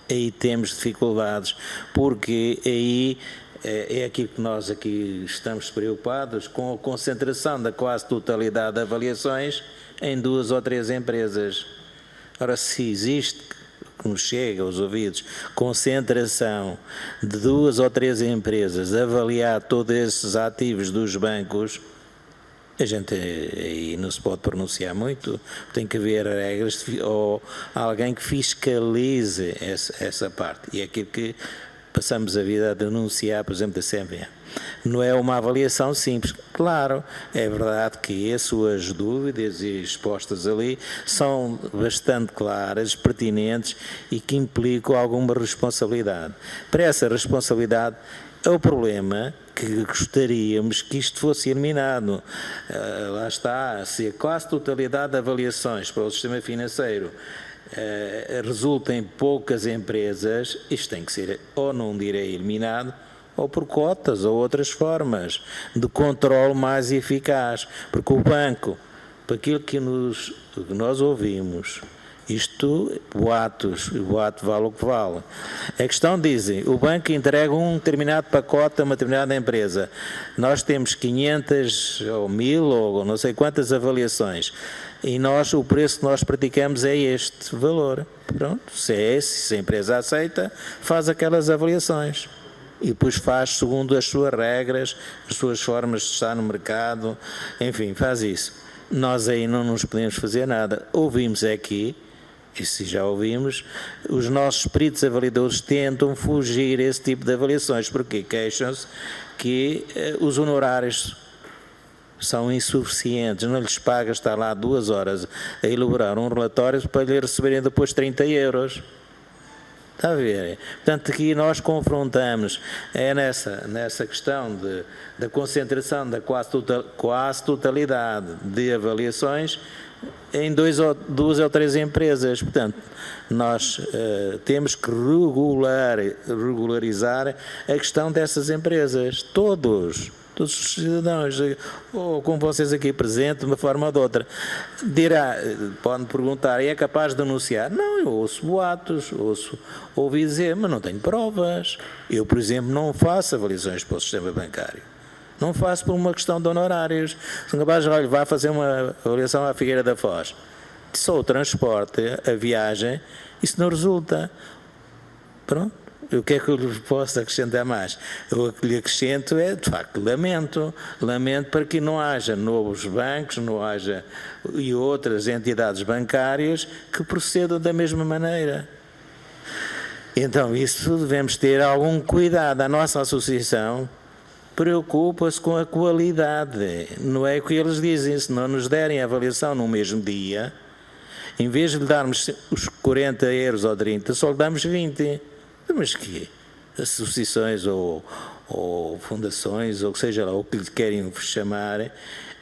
C: aí temos dificuldades, porque aí é aquilo que nós aqui estamos preocupados, com a concentração da quase totalidade de avaliações em 2 ou 3 empresas. Ora, se existe, que nos chega aos ouvidos, concentração de 2 ou 3 empresas a avaliar todos esses ativos dos bancos, a gente aí não se pode pronunciar muito, tem que haver regras ou alguém que fiscalize essa parte. E é aquilo que passamos a vida a denunciar, por exemplo, da CMVM. Não é uma avaliação simples. Claro, é verdade que as suas dúvidas expostas ali são bastante claras, pertinentes e que implicam alguma responsabilidade. Para essa responsabilidade, é o problema que gostaríamos que isto fosse eliminado. Lá está, se a quase totalidade de avaliações para o sistema financeiro resulta em poucas empresas, isto tem que ser, ou não direi eliminado, ou por cotas, ou outras formas de controle mais eficaz. Porque o banco, para aquilo que nós ouvimos, isto, boatos, o boato vale o que vale. A questão dizem, o banco entrega um determinado pacote a uma determinada empresa. Nós temos 500 ou 1000 ou não sei quantas avaliações. E o preço que nós praticamos é este valor. Pronto, se a empresa aceita, faz aquelas avaliações. E depois faz segundo as suas regras, as suas formas de estar no mercado, enfim, faz isso. Nós aí não nos podemos fazer nada. Ouvimos aqui, e se já ouvimos, os nossos peritos avaliadores tentam fugir a esse tipo de avaliações, porque queixam-se que os honorários são insuficientes, não lhes paga estar lá 2 horas a elaborar um relatório para lhe receberem depois 30 euros. Está a ver? Portanto, aqui nós confrontamos nessa questão da concentração da quase totalidade de avaliações em 2 ou 3 empresas. Portanto, nós temos que regularizar a questão dessas empresas, todos os cidadãos, ou como vocês aqui presentes, de uma forma ou de outra. Pode-me perguntar, é capaz de denunciar? Não, eu ouço boatos, ouvi dizer, mas não tenho provas. Eu, por exemplo, não faço avaliações para o sistema bancário. Não faço por uma questão de honorários. Se um rapaz, olha, vai fazer uma avaliação à Figueira da Foz, só o transporte, a viagem, isso não resulta. Pronto. O que é que eu lhe posso acrescentar mais? O que lhe acrescento é, de facto, lamento para que não haja novos bancos, não haja e outras entidades bancárias que procedam da mesma maneira. Então, isso devemos ter algum cuidado. A nossa associação preocupa-se com a qualidade, não é o que eles dizem. Se não nos derem a avaliação no mesmo dia, em vez de lhe darmos os 40 euros ou 30, só lhe damos 20. Mas que associações ou fundações, ou seja lá o que lhe querem chamar,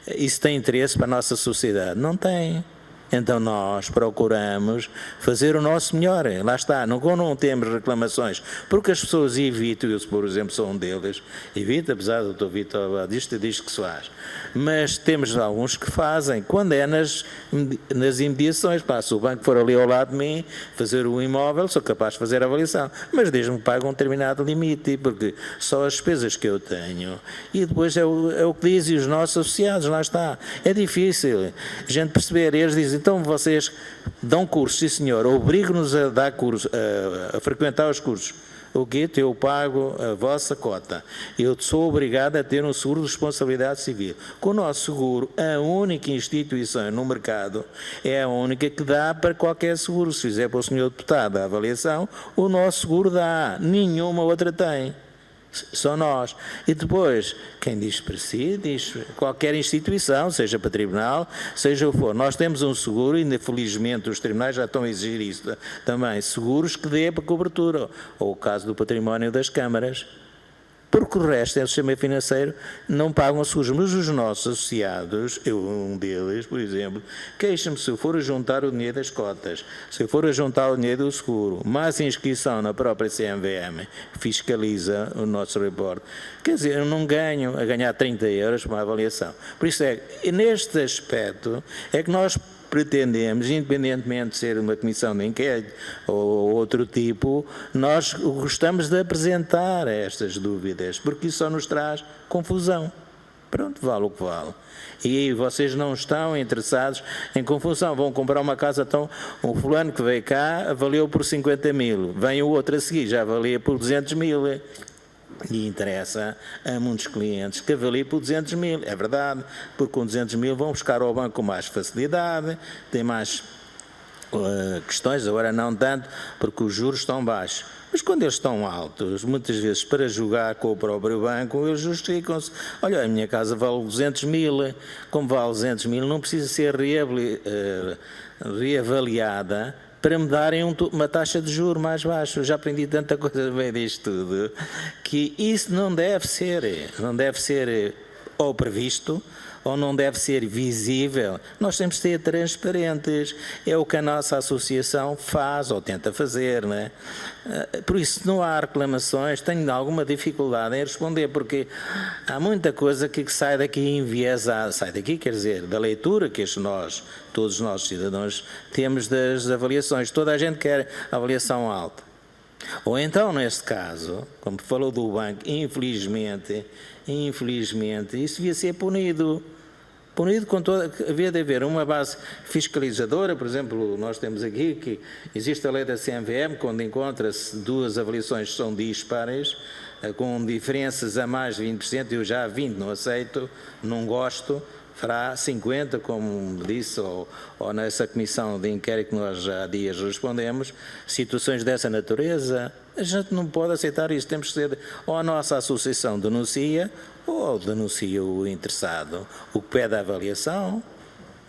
C: isso tem interesse para a nossa sociedade? Não tem. Então nós procuramos fazer o nosso melhor. Lá está, não temos reclamações, porque as pessoas evitam, eu por exemplo sou um deles, evito, apesar do Dr. Vitor diz que se faz. Mas temos alguns que fazem, quando é nas imediações. Se o banco for ali ao lado de mim fazer o imóvel, sou capaz de fazer a avaliação, mas desde-me que pague um determinado limite, porque só as despesas que eu tenho, e depois é o que dizem os nossos associados, lá está. É difícil a gente perceber, eles dizem, então vocês dão cursos, sim senhor, obrigam-nos a dar cursos, a frequentar os cursos. O quê? Eu pago a vossa cota. Eu sou obrigado a ter um seguro de responsabilidade civil. Com o nosso seguro, a única instituição no mercado é a única que dá para qualquer seguro. Se fizer para o senhor deputado a avaliação, o nosso seguro dá. Nenhuma outra tem. Só nós. E depois, quem diz para si, diz qualquer instituição, seja para tribunal, seja o que for. Nós temos um seguro, e felizmente os tribunais já estão a exigir isso também, seguros que dê para cobertura, ou o caso do património das câmaras. porque o resto é o sistema financeiro, não pagam as suas. Mas os nossos associados, eu um deles, por exemplo, queixa-me se eu for a juntar o dinheiro das cotas, se eu for a juntar o dinheiro do seguro, mais inscrição na própria CMVM, fiscaliza o nosso report. Quer dizer, eu não ganho a ganhar 30 euros por uma avaliação. Por isso neste aspecto, é que nós pretendemos, independentemente de ser uma comissão de inquérito ou outro tipo, nós gostamos de apresentar estas dúvidas, porque isso só nos traz confusão. Pronto, vale o que vale. E aí vocês não estão interessados em confusão. Vão comprar uma casa, então o fulano que veio cá avaliou por 50 mil, vem o outro a seguir, já avalia por 200 mil. E interessa a muitos clientes que avaliem por 200 mil, é verdade, porque com 200 mil vão buscar ao banco com mais facilidade, tem mais questões, agora não tanto, porque os juros estão baixos. Mas quando eles estão altos, muitas vezes para jogar com o próprio banco, eles justificam-se. Olha, a minha casa vale 200 mil, como vale 200 mil, não precisa ser reavaliada para me darem uma taxa de juros mais baixa. Eu já aprendi tanta coisa bem disto tudo, que isso não deve ser ou previsto, ou não deve ser visível. Nós temos de ser transparentes. É o que a nossa associação faz ou tenta fazer, não é? Por isso, se não há reclamações, tenho alguma dificuldade em responder, porque há muita coisa que sai daqui enviesada. Sai daqui, quer dizer, da leitura que todos os nossos cidadãos temos das avaliações. Toda a gente quer avaliação alta. Ou então, neste caso, como falou do banco, infelizmente, isso devia ser punido com toda, havia de haver uma base fiscalizadora. Por exemplo, nós temos aqui que existe a lei da CMVM, quando encontra-se duas avaliações que são dispares, com diferenças a mais de 20%, eu já 20% não aceito, não gosto, fará 50%, como disse, ou nessa comissão de inquérito que nós já há dias respondemos, situações dessa natureza. A gente não pode aceitar isso, temos que ser, ou a nossa associação denuncia, ou denuncia o interessado. O que pede a avaliação,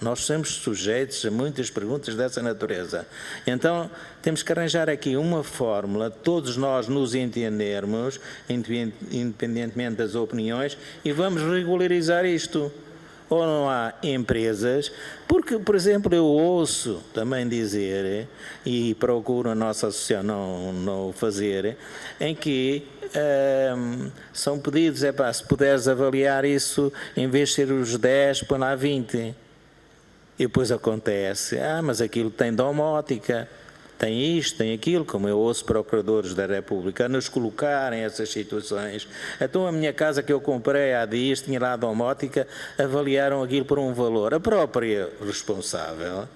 C: nós somos sujeitos a muitas perguntas dessa natureza. Então, temos que arranjar aqui uma fórmula, todos nós nos entendermos, independentemente das opiniões, e vamos regularizar isto. Ou não há empresas, porque, por exemplo, eu ouço também dizer, e procuro a nossa associação não o fazer, em que são pedidos, se puderes avaliar isso, em vez de ser os 10, põe lá 20. E depois acontece, mas aquilo tem domótica, tem isto, tem aquilo, como eu ouço procuradores da República nos colocarem essas situações. Então a minha casa que eu comprei há dias, tinha lá a domótica, avaliaram aquilo por um valor. A própria responsável, a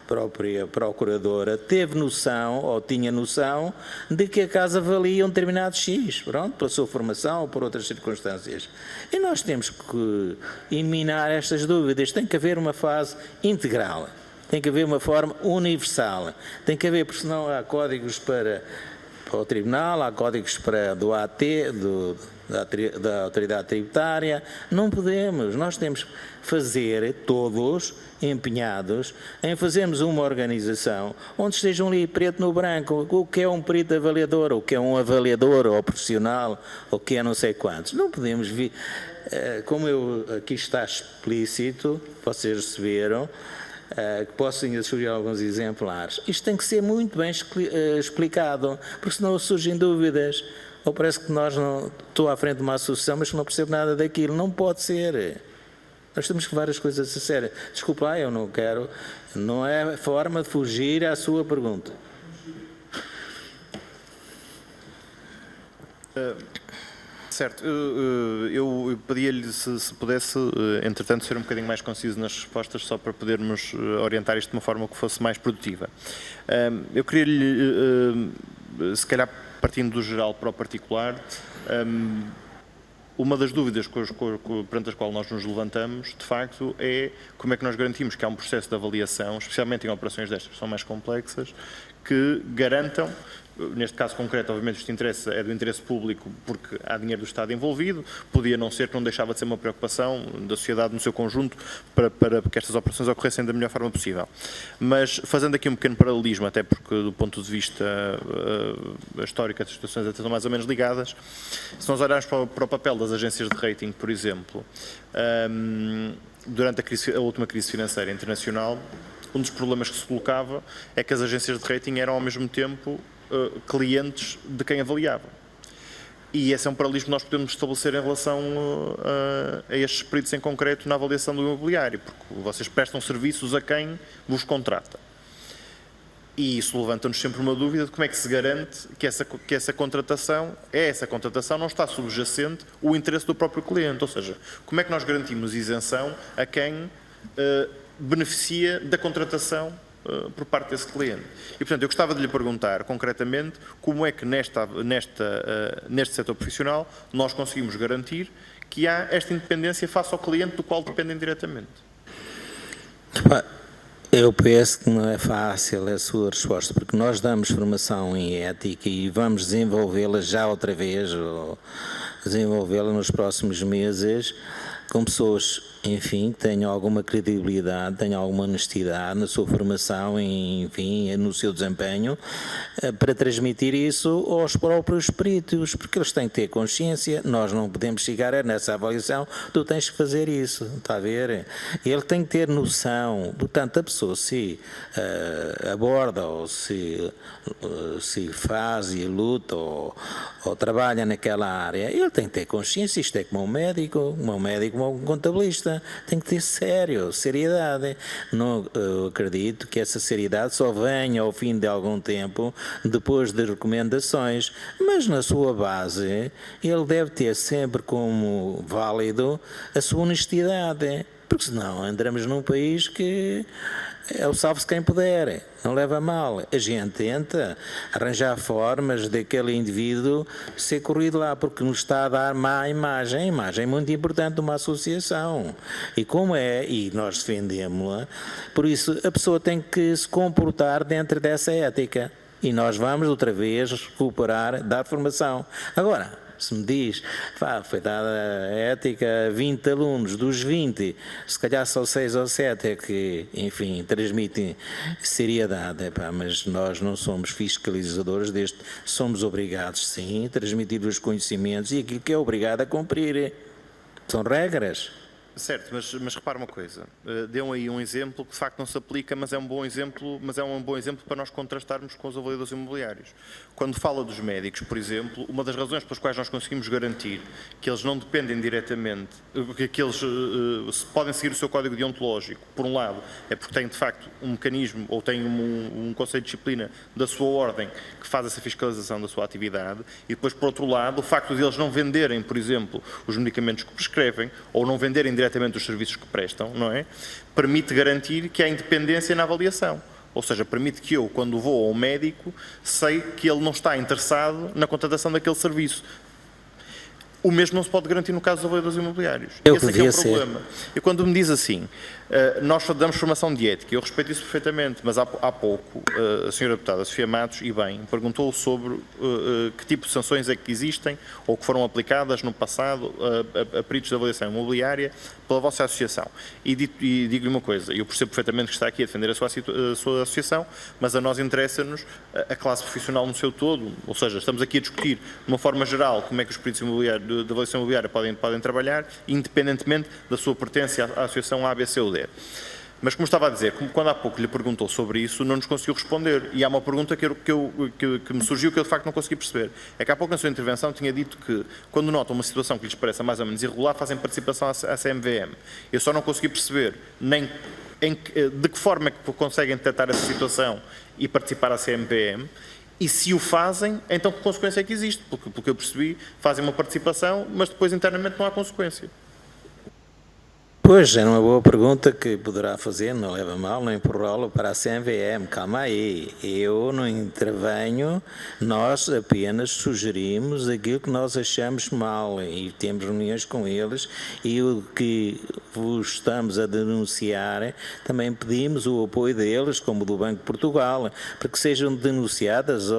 C: própria procuradora, teve noção, ou tinha noção, de que a casa valia um determinado X, pronto, pela sua formação ou por outras circunstâncias. E nós temos que eliminar estas dúvidas, tem que haver uma fase integral. Tem que haver uma forma universal. Tem que haver, porque senão há códigos para o Tribunal, há códigos do AT, da Autoridade Tributária. Não podemos. Nós temos que fazer, todos empenhados, em fazermos uma organização onde estejam ali preto no branco, o que é um perito avaliador, o que é um avaliador ou profissional, o que é não sei quantos. Não podemos vir, como aqui está explícito, vocês receberam, que possam surgir alguns exemplares. Isto tem que ser muito bem explicado, porque senão surgem dúvidas. Ou parece que nós não estou à frente de uma associação, mas que não percebo nada daquilo. Não pode ser. Nós temos que várias coisas a sério. Desculpe lá, eu não quero. Não é forma de fugir à sua pergunta.
F: Certo, eu pedia-lhe se pudesse, entretanto, ser um bocadinho mais conciso nas respostas, só para podermos orientar isto de uma forma que fosse mais produtiva. Eu queria-lhe, se calhar partindo do geral para o particular, uma das dúvidas perante as quais nós nos levantamos, de facto, é como é que nós garantimos que há um processo de avaliação, especialmente em operações destas que são mais complexas, que garantam neste caso concreto, obviamente, este interesse é do interesse público porque há dinheiro do Estado envolvido, podia não ser, que não deixava de ser uma preocupação da sociedade no seu conjunto para que estas operações ocorressem da melhor forma possível. Mas, fazendo aqui um pequeno paralelismo, até porque do ponto de vista histórico as situações até estão mais ou menos ligadas, se nós olharmos para o papel das agências de rating, por exemplo, durante a última crise financeira internacional, um dos problemas que se colocava é que as agências de rating eram ao mesmo tempo clientes de quem avaliava. E esse é um paralelismo que nós podemos estabelecer em relação a estes peritos em concreto na avaliação do imobiliário, porque vocês prestam serviços a quem vos contrata. E isso levanta-nos sempre uma dúvida de como é que se garante que essa contratação não está subjacente ao interesse do próprio cliente, ou seja, como é que nós garantimos isenção a quem beneficia da contratação por parte desse cliente. E, portanto, eu gostava de lhe perguntar, concretamente, como é que neste setor profissional nós conseguimos garantir que há esta independência face ao cliente do qual dependem diretamente.
C: Eu penso que não é fácil a sua resposta, porque nós damos formação em ética e vamos desenvolvê-la já outra vez, ou desenvolvê-la nos próximos meses, com pessoas, enfim, que tenham alguma credibilidade, tenham alguma honestidade na sua formação, enfim, no seu desempenho, para transmitir isso aos próprios peritos, porque eles têm que ter consciência, nós não podemos chegar nessa avaliação, tu tens que fazer isso, está a ver? Ele tem que ter noção, portanto, a pessoa se aborda ou se faz e luta ou trabalha naquela área, ele tem que ter consciência, isto é como um médico, como um contabilista, tem que ter seriedade. Não acredito que essa seriedade só venha ao fim de algum tempo, depois de recomendações, mas na sua base ele deve ter sempre como válido a sua honestidade, porque senão entramos num país que é o salve-se quem puder, não leva a mal. A gente tenta arranjar formas daquele indivíduo ser corrido lá, porque nos está a dar má imagem. A imagem é muito importante de uma associação. E como é, e nós defendemos-la, por isso a pessoa tem que se comportar dentro dessa ética. E nós vamos outra vez recuperar, dar formação. Agora, se me diz, foi dada a ética a 20 alunos, dos 20, se calhar só 6 ou 7 é que, enfim, transmitem seriedade, mas nós não somos fiscalizadores somos obrigados, sim, a transmitir os conhecimentos e aquilo que é obrigado a cumprir. São regras.
F: Certo, mas repara uma coisa, deu aí um exemplo que de facto não se aplica, mas é um bom exemplo para nós contrastarmos com os avaliadores imobiliários. Quando fala dos médicos, por exemplo, uma das razões pelas quais nós conseguimos garantir que eles não dependem diretamente, que eles podem seguir o seu código deontológico, por um lado, é porque têm de facto um mecanismo ou têm um conceito de disciplina da sua ordem que faz essa fiscalização da sua atividade, e depois, por outro lado, o facto de eles não venderem, por exemplo, os medicamentos que prescrevem ou não venderem diretamente os serviços que prestam, não é? Permite garantir que há independência na avaliação. Ou seja, permite que eu, quando vou ao médico, sei que ele não está interessado na contratação daquele serviço. O mesmo não se pode garantir no caso dos avaliadores imobiliários. Esse é que é o problema. E quando me diz assim, nós damos formação de ética, eu respeito isso perfeitamente, mas há pouco a senhora deputada Sofia Matos, e bem, perguntou sobre que tipo de sanções é que existem ou que foram aplicadas no passado a peritos de avaliação imobiliária pela vossa associação. E digo-lhe uma coisa, eu percebo perfeitamente que está aqui a defender a sua associação, mas a nós interessa-nos a classe profissional no seu todo, ou seja, estamos aqui a discutir de uma forma geral como é que os peritos imobiliários de avaliação imobiliária podem trabalhar, independentemente da sua pertença à associação A, B, C ou D. Mas, como estava a dizer, quando há pouco lhe perguntou sobre isso, não nos conseguiu responder. E há uma pergunta que me surgiu que eu de facto não consegui perceber. É que há pouco na sua intervenção tinha dito que, quando notam uma situação que lhes pareça mais ou menos irregular, fazem participação à CMVM. Eu só não consegui perceber nem de que forma é que conseguem detectar essa situação e participar à CMVM. E se o fazem, então que consequência é que existe? Porque eu percebi, fazem uma participação, mas depois internamente não há consequência.
C: Pois, é uma boa pergunta que poderá fazer, não leva mal, não empurrá-lo para a CMVM, calma aí, eu não intervenho, nós apenas sugerimos aquilo que nós achamos mal e temos reuniões com eles e o que vos estamos a denunciar, também pedimos o apoio deles, como do Banco de Portugal, para que sejam denunciadas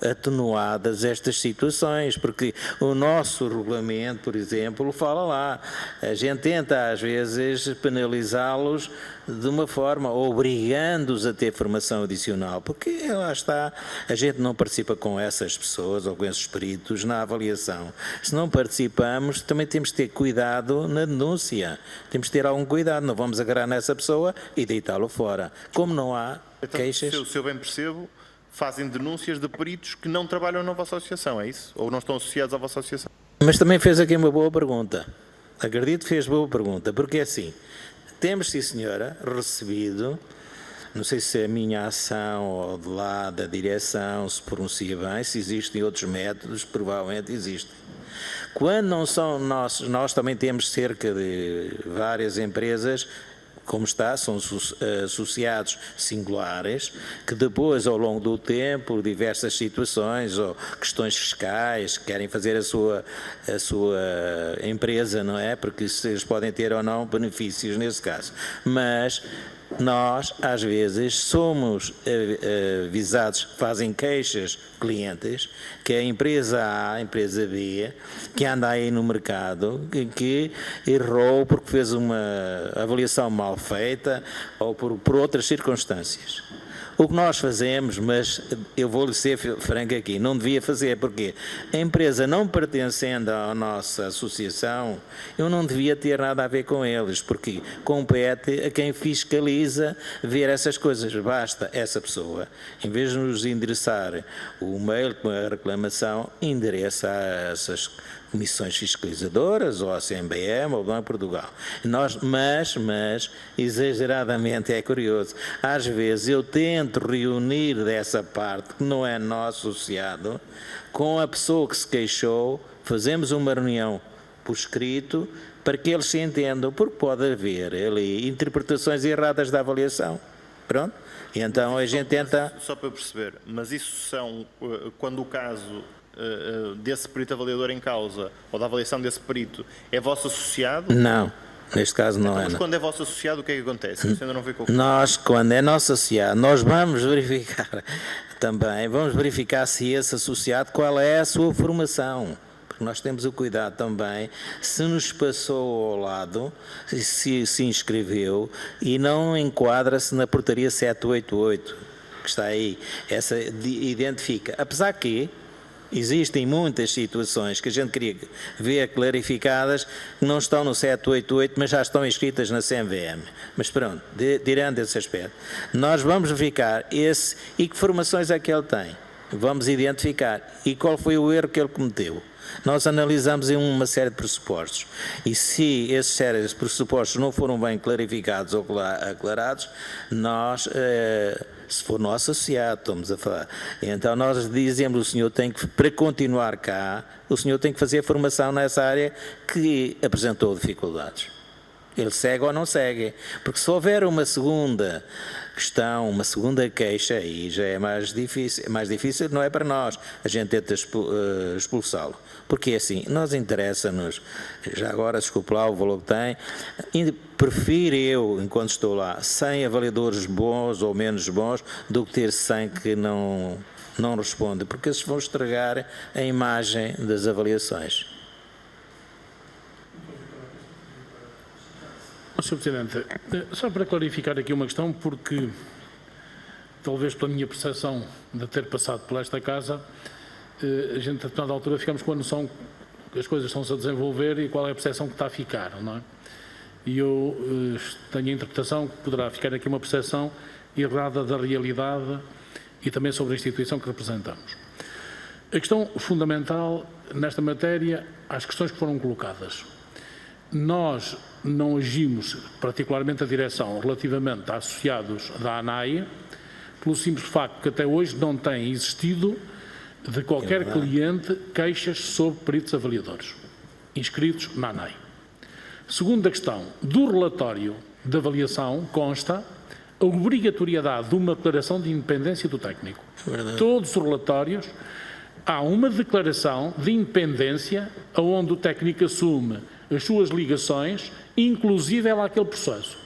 C: atenuadas estas situações, porque o nosso regulamento, por exemplo, fala lá, a gente tenta às vezes penalizá-los de uma forma, obrigando-os a ter formação adicional, porque lá está, a gente não participa com essas pessoas ou com esses peritos na avaliação. Se não participamos, também temos que ter cuidado na denúncia, temos que ter algum cuidado, não vamos agarrar nessa pessoa e deitá-lo fora. Como não há queixas...
F: Se eu bem percebo, fazem denúncias de peritos que não trabalham na vossa associação, é isso? Ou não estão associados à vossa associação?
C: Mas também fez aqui uma boa pergunta. Acredito que fez boa pergunta, porque é assim, temos, sim senhora, recebido, não sei se é a minha ação ou de lá da direção se pronuncia bem, se existem outros métodos, provavelmente existem. Quando não são nossos, nós também temos cerca de várias empresas, como está, são associados singulares, que depois, ao longo do tempo, por diversas situações ou questões fiscais, querem fazer a sua empresa, não é? Porque eles podem ter ou não benefícios nesse caso. Mas nós, às vezes, somos avisados, fazem queixas clientes, que a empresa A, a empresa B, que anda aí no mercado, que errou porque fez uma avaliação mal feita ou por outras circunstâncias. O que nós fazemos, mas eu vou-lhe ser franco aqui, não devia fazer, porque a empresa não pertencendo à nossa associação, eu não devia ter nada a ver com eles, porque compete a quem fiscaliza ver essas coisas. Basta essa pessoa, em vez de nos endereçar o mail com a reclamação, endereça a essas comissões fiscalizadoras, ou a CMBM, ou o Banco de Portugal. Mas, exageradamente, é curioso, às vezes eu tento reunir dessa parte, que não é nosso associado, com a pessoa que se queixou, fazemos uma reunião por escrito, para que eles se entendam, porque pode haver ali interpretações erradas da avaliação. Pronto? E então a gente tenta...
F: Só para eu perceber, mas isso são, quando o caso... desse perito avaliador em causa, ou da avaliação desse perito, é vosso associado?
C: Não, neste caso não é.
F: Mas quando é vosso associado, o que é que acontece? Você ainda não vê
C: nós, quando é nosso associado, nós vamos verificar também, vamos verificar se esse associado, qual é a sua formação. Porque nós temos o cuidado também, se nos passou ao lado, se inscreveu e não enquadra-se na portaria 788, que está aí, essa identifica. Apesar que existem muitas situações que a gente queria ver clarificadas, que não estão no 788, mas já estão inscritas na CMVM. Mas pronto, tirando esse aspecto, nós vamos verificar esse e que formações é que ele tem. Vamos identificar e qual foi o erro que ele cometeu. Nós analisamos em uma série de pressupostos e se esses sérios pressupostos não foram bem clarificados ou aclarados, nós... se for nosso associado, estamos a falar. Então nós dizemos, o senhor tem que, para continuar cá, o senhor tem que fazer formação nessa área que apresentou dificuldades. Ele segue ou não segue. Porque se houver uma segunda questão, uma segunda queixa, aí já é mais difícil. Mais difícil não é para nós, a gente tenta expulsá-lo. Porque assim, nós interessa-nos, já agora, desculpe lá o valor que tem, prefiro eu, enquanto estou lá, 100 avaliadores bons ou menos bons, do que ter 100 que não respondem, porque esses vão estragar a imagem das avaliações.
D: Sr. Presidente, só para clarificar aqui uma questão, porque talvez pela minha percepção de ter passado por esta casa, a gente a determinada altura ficamos com a noção que as coisas estão-se a desenvolver e qual é a percepção que está a ficar, não é? E eu tenho a interpretação que poderá ficar aqui uma percepção errada da realidade e também sobre a instituição que representamos. A questão fundamental nesta matéria, as questões que foram colocadas. Nós não agimos, particularmente a direção, relativamente a associados da ANAI, pelo simples facto que até hoje não tem existido de qualquer cliente queixas sobre peritos avaliadores inscritos na ANAI. Segunda questão, do relatório de avaliação consta a obrigatoriedade de uma declaração de independência do técnico. Todos os relatórios há uma declaração de independência onde o técnico assume as suas ligações, inclusive ela aquele processo.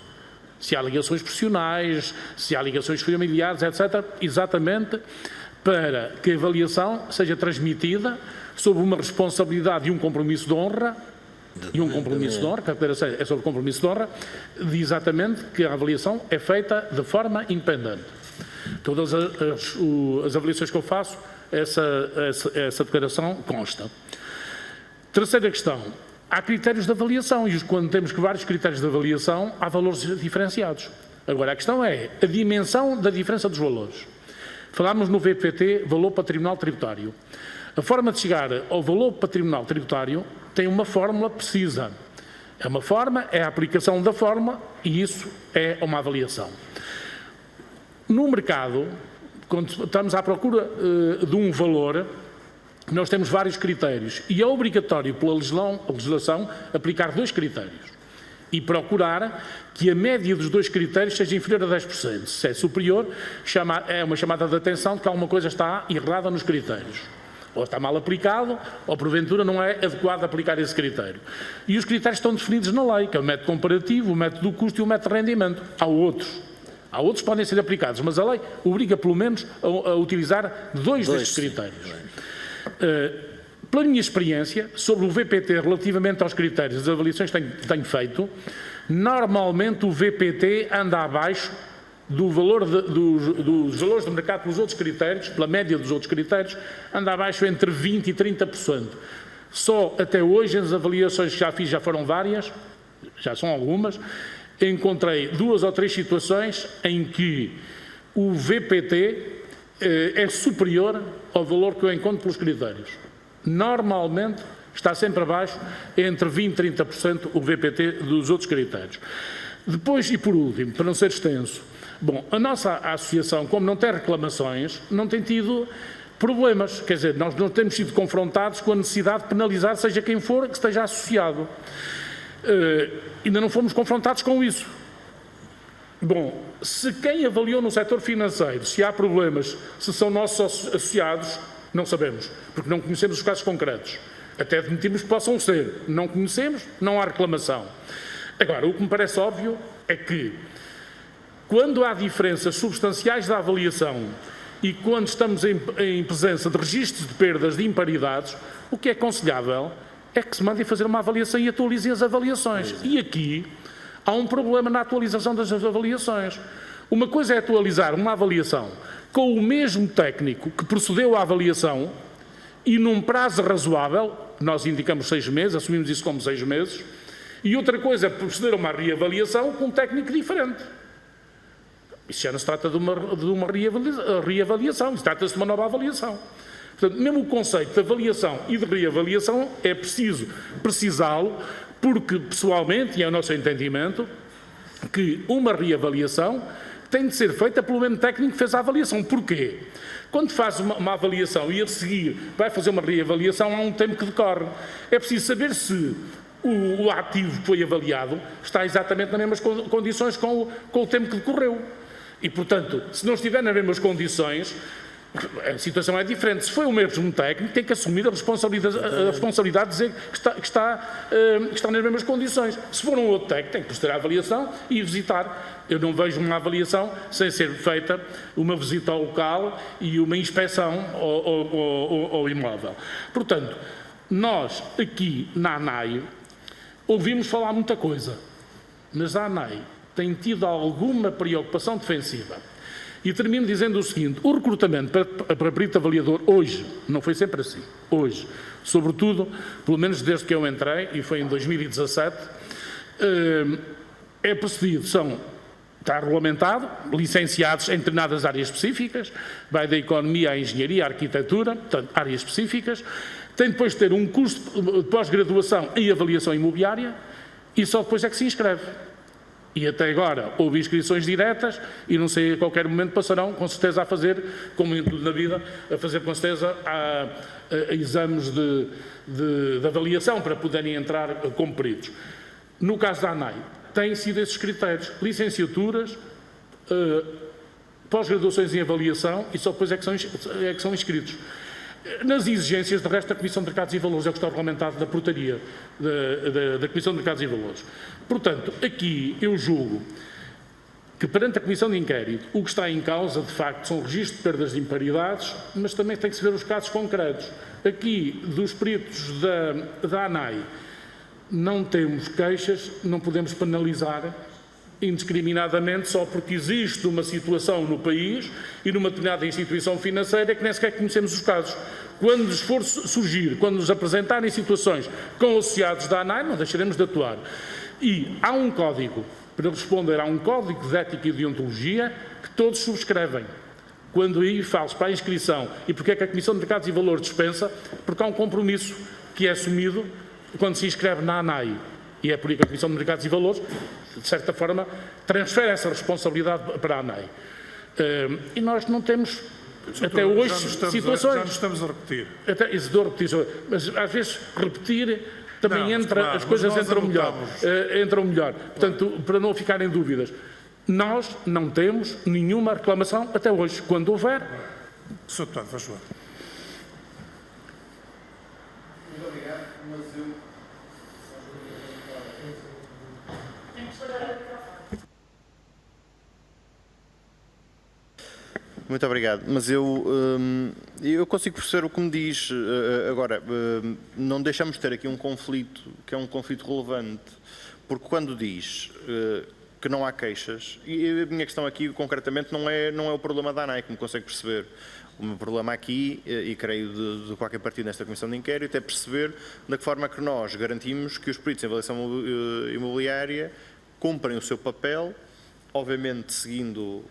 D: Se há ligações profissionais, se há ligações familiares, etc., exatamente para que a avaliação seja transmitida sob uma responsabilidade e um compromisso de honra, que a declaração é sobre compromisso de honra, diz exatamente que a avaliação é feita de forma independente. Todas as avaliações que eu faço, essa declaração consta. Terceira questão. Há critérios de avaliação e quando temos vários critérios de avaliação, há valores diferenciados. Agora, a questão é a dimensão da diferença dos valores. Falámos no VPT, valor patrimonial tributário. A forma de chegar ao valor patrimonial tributário tem uma fórmula precisa. É uma forma, é a aplicação da fórmula e isso é uma avaliação. No mercado, quando estamos à procura de um valor, nós temos vários critérios e é obrigatório pela legislação aplicar 2 critérios e procurar que a média dos 2 critérios seja inferior a 10%. Se é superior, é uma chamada de atenção de que alguma coisa está errada nos critérios. Ou está mal aplicado, ou porventura não é adequado aplicar esse critério. E os critérios estão definidos na lei, que é o método comparativo, o método do custo e o método de rendimento. Há outros que podem ser aplicados, mas a lei obriga pelo menos a utilizar 2 destes critérios. Pela minha experiência sobre o VPT relativamente aos critérios das avaliações que tenho feito, normalmente o VPT anda abaixo do valor dos valores do mercado pelos outros critérios, pela média dos outros critérios, anda abaixo entre 20% e 30%. Só até hoje, as avaliações que já fiz, já foram várias, já são algumas, encontrei 2 ou 3 situações em que o VPT é superior ao valor que eu encontro pelos critérios. Normalmente está sempre abaixo, entre 20% e 30% o VPT dos outros critérios. Depois, e por último, para não ser extenso, bom, a nossa associação, como não tem reclamações, não tem tido problemas. Quer dizer, nós não temos sido confrontados com a necessidade de penalizar seja quem for que esteja associado. Ainda não fomos confrontados com isso. Bom, se quem avaliou no setor financeiro, se há problemas, se são nossos associados, não sabemos, porque não conhecemos os casos concretos. Até admitimos que possam ser. Não conhecemos, não há reclamação. Agora, o que me parece óbvio é que, quando há diferenças substanciais da avaliação e quando estamos em presença de registros de perdas de imparidades, o que é aconselhável é que se mandem fazer uma avaliação e atualizem as avaliações. E aqui há um problema na atualização das avaliações. Uma coisa é atualizar uma avaliação com o mesmo técnico que procedeu à avaliação e num prazo razoável, nós indicamos 6 meses, assumimos isso como 6 meses, e outra coisa é proceder a uma reavaliação com um técnico diferente. Isso já não se trata de uma reavaliação, isso trata-se de uma nova avaliação. Portanto, mesmo o conceito de avaliação e de reavaliação é preciso precisá-lo, porque, pessoalmente, e é o nosso entendimento, que uma reavaliação tem de ser feita pelo mesmo técnico que fez a avaliação. Porquê? Quando faz uma avaliação e a seguir vai fazer uma reavaliação, há um tempo que decorre. É preciso saber se o ativo que foi avaliado está exatamente nas mesmas condições com o tempo que decorreu. E, portanto, se não estiver nas mesmas condições, a situação é diferente. Se foi o mesmo técnico, tem que assumir a responsabilidade de dizer que está nas mesmas condições. Se for um outro técnico, tem que proceder à avaliação e visitar. Eu não vejo uma avaliação sem ser feita uma visita ao local e uma inspeção ao imóvel. Portanto, nós aqui na ANAI ouvimos falar muita coisa, mas a ANAI tem tido alguma preocupação defensiva. E termino dizendo o seguinte: o recrutamento para perito avaliador hoje, não foi sempre assim, hoje, sobretudo, pelo menos desde que eu entrei, e foi em 2017, é procedido, está regulamentado, licenciados em determinadas áreas específicas, vai da economia à engenharia, à arquitetura, portanto, áreas específicas, tem depois de ter um curso de pós-graduação em avaliação imobiliária e só depois é que se inscreve. E até agora houve inscrições diretas e não sei, a qualquer momento passarão, com certeza, a fazer, como em tudo na vida, a fazer com certeza a exames de avaliação para poderem entrar como peritos. No caso da ANAI, têm sido esses critérios: licenciaturas, pós-graduações em avaliação e só depois é que são inscritos. Nas exigências, de resto, da Comissão de Mercados e Valores, é o que está regulamentado da portaria da Comissão de Mercados e Valores. Portanto, aqui eu julgo que perante a Comissão de Inquérito o que está em causa, de facto, são registros de perdas de imparidades, mas também tem que se ver os casos concretos. Aqui, dos peritos da ANAI, não temos queixas, não podemos penalizar indiscriminadamente só porque existe uma situação no país e numa determinada instituição financeira que nem sequer conhecemos os casos. Quando nos for surgir, quando nos apresentarem situações com associados da ANAI, não deixaremos de atuar. E há um código, para responder, há um código de ética e deontologia que todos subscrevem. Quando aí falo para a inscrição, e porque é que a Comissão de Mercados e Valores dispensa? Porque há um compromisso que é assumido quando se inscreve na ANAI. E é por isso que a Comissão de Mercados e Valores, de certa forma, transfere essa responsabilidade para a ANAI. E nós não temos, até hoje, situações...
A: Já nos estamos a repetir.
D: Mas às vezes repetir também
A: Claro,
D: as coisas entram melhor. Portanto, para não ficarem dúvidas, nós não temos nenhuma reclamação até hoje. Quando houver...
A: Sr. Deputado, faz favor.
G: Muito obrigado, mas eu...
F: Muito obrigado, mas eu consigo perceber o que me diz. Agora, não deixamos de ter aqui um conflito, que é um conflito relevante, porque quando diz que não há queixas, e a minha questão aqui concretamente não é o problema da ANAI, como consegue perceber. O meu problema aqui, e creio de qualquer partido nesta Comissão de Inquérito, é perceber de que forma que nós garantimos que os peritos em avaliação imobiliária cumprem o seu papel, obviamente seguindo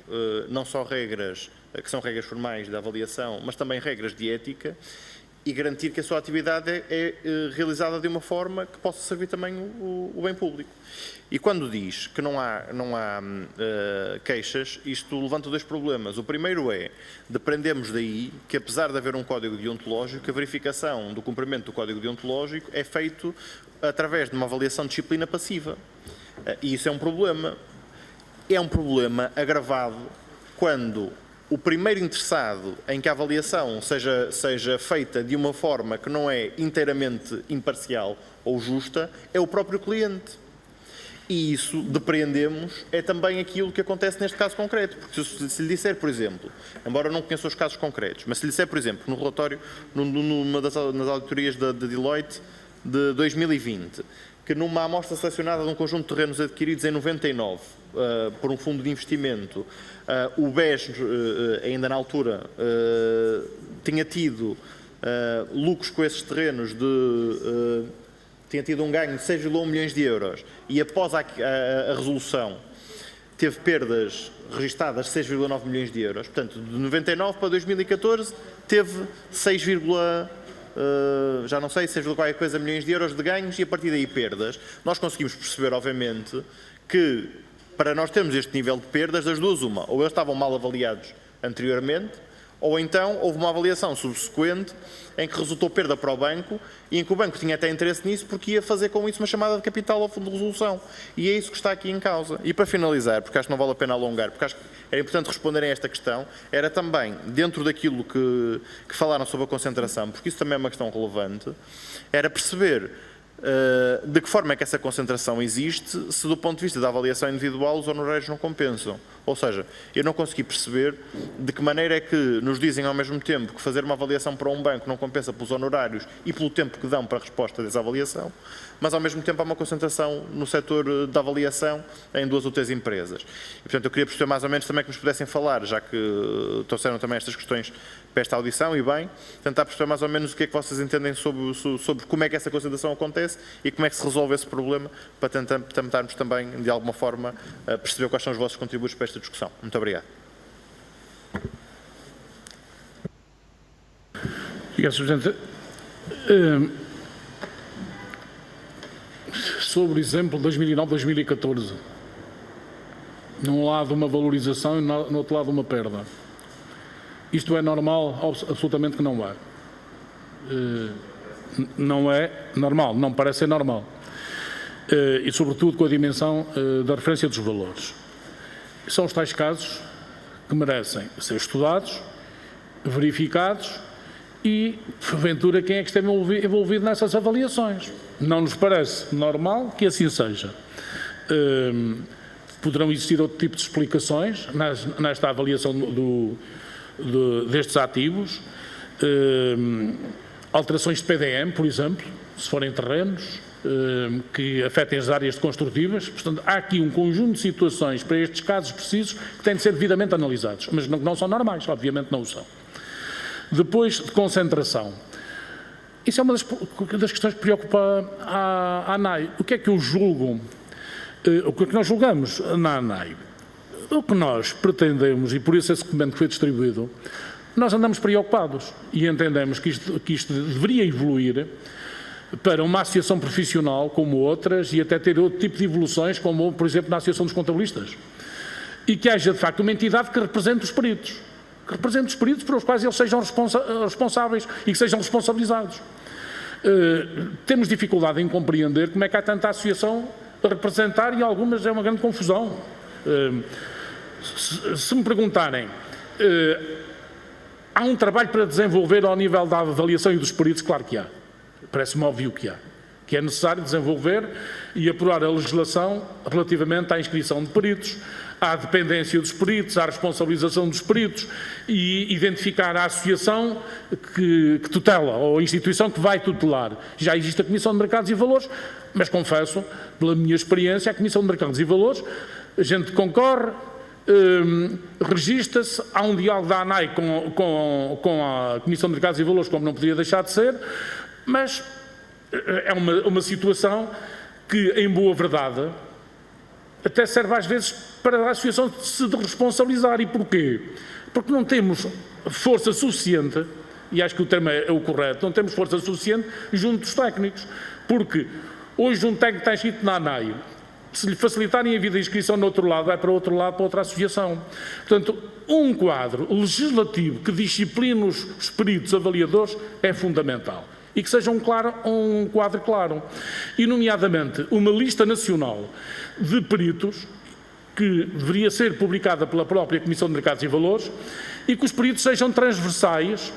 F: não só regras que são regras formais da avaliação, mas também regras de ética, e garantir que a sua atividade é realizada de uma forma que possa servir também o bem público. E quando diz que não há queixas, isto levanta dois problemas. O primeiro é, depreendemos daí que, apesar de haver um código deontológico, a verificação do cumprimento do código deontológico é feito através de uma avaliação de disciplina passiva. E isso é um problema. É um problema agravado quando o primeiro interessado em que a avaliação seja feita de uma forma que não é inteiramente imparcial ou justa é o próprio cliente. E isso, depreendemos, é também aquilo que acontece neste caso concreto. Porque se lhe disser, por exemplo, embora eu não conheça os casos concretos, mas se lhe disser, por exemplo, no relatório, nas auditorias da Deloitte de 2020, que numa amostra selecionada de um conjunto de terrenos adquiridos em 99 por um fundo de investimento, o BES, ainda na altura, tinha tido lucros com esses terrenos tinha tido um ganho de 6,1 milhões de euros e após a resolução teve perdas registadas de 6,9 milhões de euros. Portanto, de 99 para 2014 teve 6, já não sei, 6, qualquer coisa milhões de euros de ganhos e a partir daí perdas. Nós conseguimos perceber, obviamente, que para nós termos este nível de perdas, das duas uma, ou eles estavam mal avaliados anteriormente, ou então houve uma avaliação subsequente em que resultou perda para o banco e em que o banco tinha até interesse nisso porque ia fazer com isso uma chamada de capital ao fundo de resolução. E é isso que está aqui em causa. E para finalizar, porque acho que não vale a pena alongar, porque acho que era importante responderem a esta questão, era também, dentro daquilo que falaram sobre a concentração, porque isso também é uma questão relevante, era perceber de que forma é que essa concentração existe se do ponto de vista da avaliação individual os honorários não compensam. Ou seja, eu não consegui perceber de que maneira é que nos dizem ao mesmo tempo que fazer uma avaliação para um banco não compensa pelos honorários e pelo tempo que dão para a resposta dessa avaliação, mas ao mesmo tempo há uma concentração no setor da avaliação em 2 ou 3 empresas. E, portanto, eu queria perceber mais ou menos também que nos pudessem falar, já que trouxeram também estas questões para esta audição, e bem, tentar perceber mais ou menos o que é que vocês entendem sobre como é que essa concentração acontece e como é que se resolve esse problema, para tentarmos também, de alguma forma, perceber quais são os vossos contributos para esta discussão. Muito obrigado.
D: Obrigado, Sr. Presidente. Sobre o exemplo de 2009-2014, num lado uma valorização e no outro lado uma perda. Isto é normal? Absolutamente que não é. Não é normal, não parece ser normal. E sobretudo com a dimensão da referência dos valores. São os tais casos que merecem ser estudados, verificados e, porventura, quem é que esteve envolvido nessas avaliações. Não nos parece normal que assim seja. poderão existir outro tipo de explicações nesta avaliação destes ativos. Alterações de PDM, por exemplo, se forem terrenos, que afetem as áreas construtivas. Portanto, há aqui um conjunto de situações para estes casos precisos que têm de ser devidamente analisados, mas não são normais, obviamente não o são. Depois de concentração. Isso é uma das questões que preocupa a ANAI. O que é que eu julgo? O que é que nós julgamos na ANAI? O que nós pretendemos, e por isso esse documento que foi distribuído, nós andamos preocupados e entendemos que isto deveria evoluir para uma associação profissional como outras e até ter outro tipo de evoluções, como, por exemplo, na Associação dos Contabilistas. E que haja, de facto, uma entidade que represente os peritos. Que represente os peritos para os quais eles sejam responsáveis e que sejam responsabilizados. Temos dificuldade em compreender como é que há tanta associação a representar e algumas é uma grande confusão. Se me perguntarem, há um trabalho para desenvolver ao nível da avaliação e dos peritos? Claro que há. Parece-me óbvio que há. Que é necessário desenvolver e apurar a legislação relativamente à inscrição de peritos, à dependência dos peritos, à responsabilização dos peritos e identificar a associação que tutela ou a instituição que vai tutelar. Já existe a Comissão de Mercados e Valores, mas confesso, pela minha experiência, a Comissão de Mercados e Valores, a gente concorre, registra-se, há um diálogo da ANAI com a Comissão de Mercados e Valores, como não podia deixar de ser, mas é uma situação que, em boa verdade, até serve às vezes para a associação se responsabilizar. E porquê? Porque não temos força suficiente, e acho que o termo é o correto, não temos força suficiente junto dos técnicos. Porque hoje um técnico está inscrito na ANAI, se lhe facilitarem a vida de inscrição no outro lado, vai para outro lado, para outra associação. Portanto, um quadro legislativo que discipline os peritos avaliadores é fundamental. E que seja um quadro claro. E, nomeadamente, uma lista nacional de peritos que deveria ser publicada pela própria Comissão de Mercados e Valores e que os peritos sejam transversais